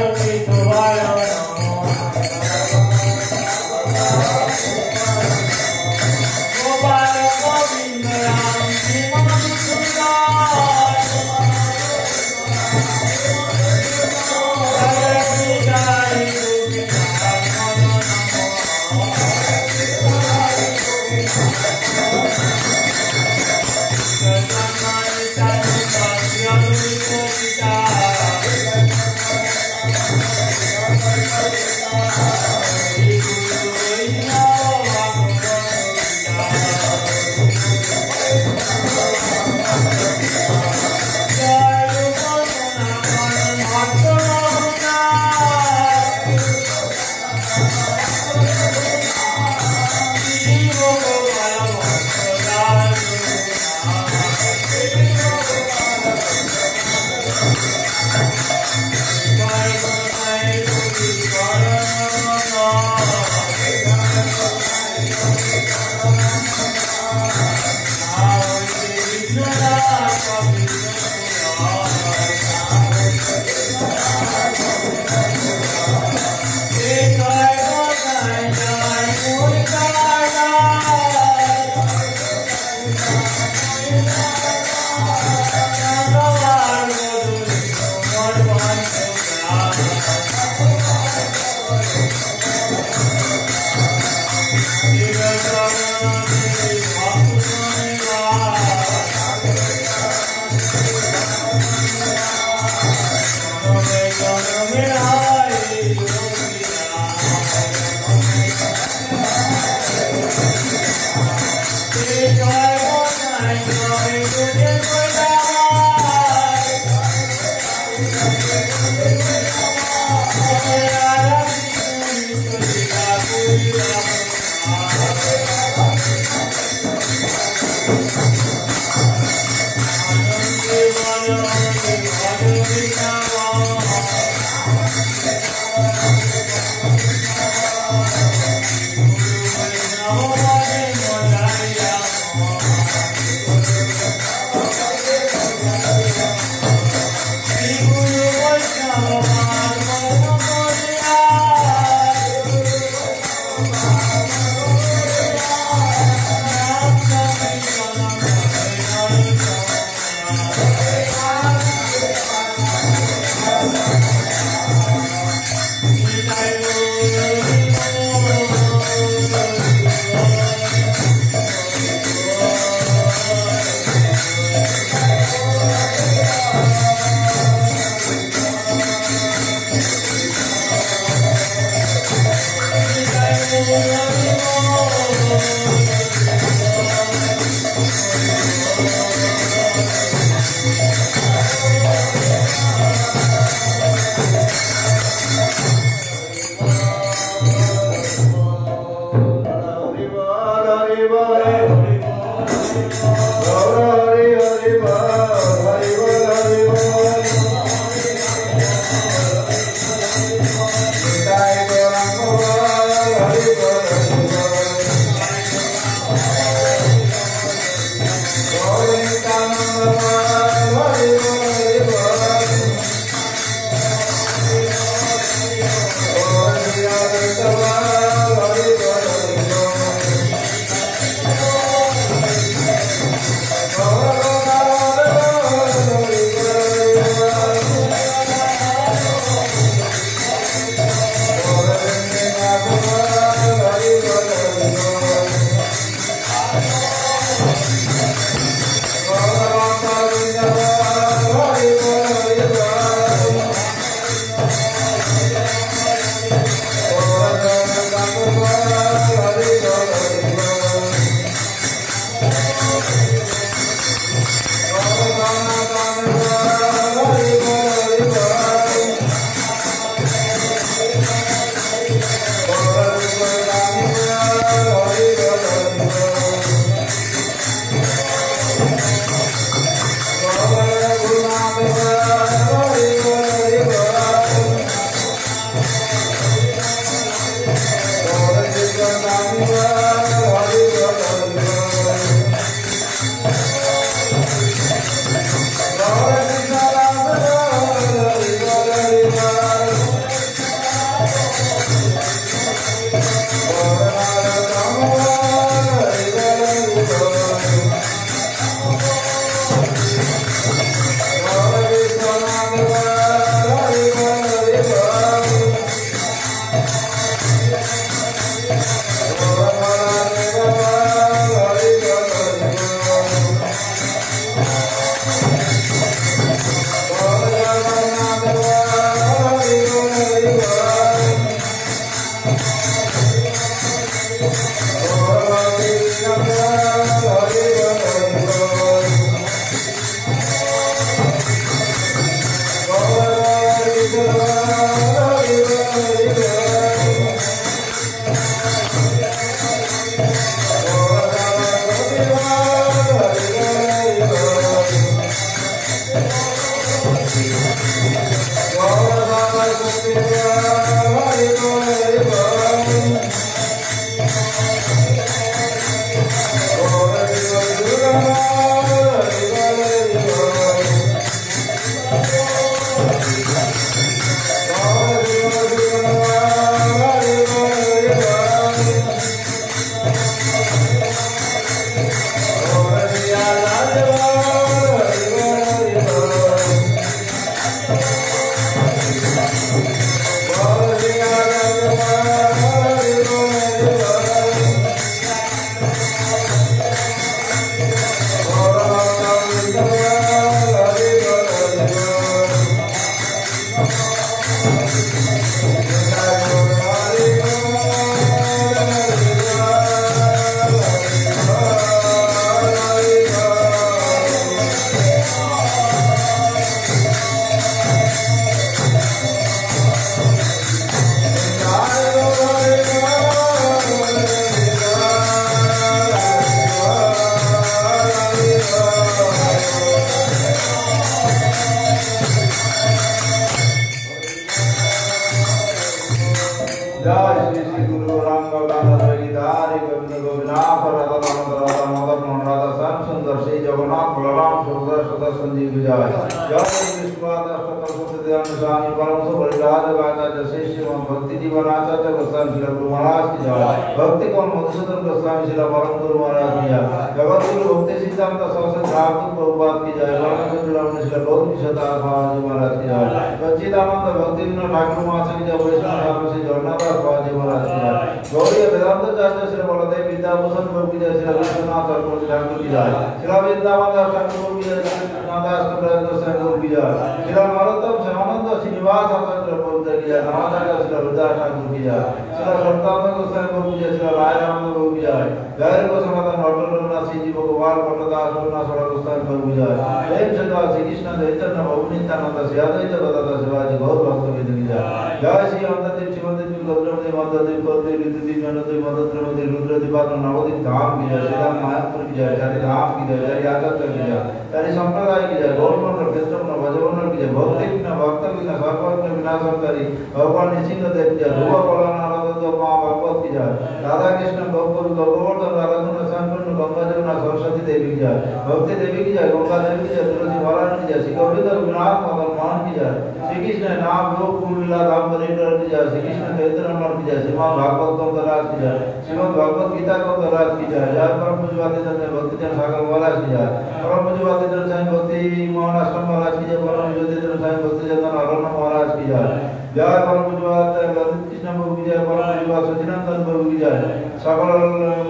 Speaker 4: भक्ति कौन मधुसूदन गोस्वामी शिला परम गुरु महाराज की जय जगत गुरु भक्ति सिद्धांत सरस्वती ठाकुर प्रभुपाद की जय वर्णन जुड़ावने शिला गौर किशोर जी महाराज की जय सच्चिदानंद भक्ति विनोद ठाकुर महाराज की जय वैष्णव ठाकुर श्री जगन्नाथ जी महाराज की जय गौरी वेदांत चार्य श्री बलदेव विद्याभूषण प्रभु की जय श्री विश्वनाथ ठाकुर की जय श्री वृंदावन दास ठाकुर की जय श्री कृष्णदास ठाकुर की जय श्री नरोत्तम श्यामानंद श्रीनिवास आचार्य प्रभु की जय नवाचार्य श्री रुद्रदास ठाकुर की जय श्री संतान गोस्वामी प्रभु की जय श्री राय रामानंद प्रभु की जय जय को समाधान अटल रघुनाथ सिंह जी भगवान पट्टदास रघुनाथ सोड़ा गोस्वामी प्रभु की जय प्रेम चंद्र श्री कृष्ण चैतन्य प्रभु नित्यानंद श्री अद्वैत गदाधर शिवाजी गौर भक्तवृंद की जय जय श्री अंतर्देव शिवदेव गौरदेव मददेव कौरदेव ऋतुदेव जनदेव मदद्रमदेव रुद्रदेव नवदीप धाम की जय श्री राम मायापुर की जय चारि धाम की जय चारि आचार्य की जय चारि संप्रदाय की जय गौरमंडल क्षेत्रमंडल भजमंडल की जय भक्ति विघ्न भक्त विघ्न सर्वज्ञ विनाशकारी भगवान नृसिंहदेव की जय ध्रुव कला नारद माँ भगवत की जय राधा कृष्ण गौर गौरवर्धन राधाकुंड संपूर्ण गंगा जमुना सरस्वती देवी की जय भक्ति देवी की जय गंगा देवी की जय तुलसी महाराज की जय श्री गोविंद रघुनाथ मदन मोहन की जय श्री कृष्ण नाम योग कुंडला धाम परिकर की जय श्री कृष्ण चैतन्य अमर की जय श्रीमद् भागवत गौतराज की जय श्रीमद् भगवत गीता गौतराज की जय जय परम पूज्यवादी जन भक्ति जन सागर महाराज की जय परम पूज्यवादी जन साईं भक्ति मोहन आश्रम महाराज की जय परम पूज्यवादी जन साईं भक्ति जन अरण्य महाराज की जय जय परम पूज्यवादी कृष्ण प्रभु की जय परम पूज्यवादी सचिनंदन प्रभु की जय सकल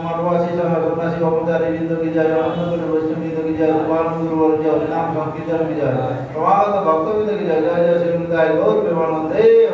Speaker 4: मठवासी सन्यासी ब्रह्मचारी वृंद की जय अनंत वैष्णव वृंद की जय रूपानंद गुरु की जय नाम संकीर्तन की जय प्रमाणत भक्त वृंद की जय जय जय श्री वृंदाय गौर प्रेमानंद देव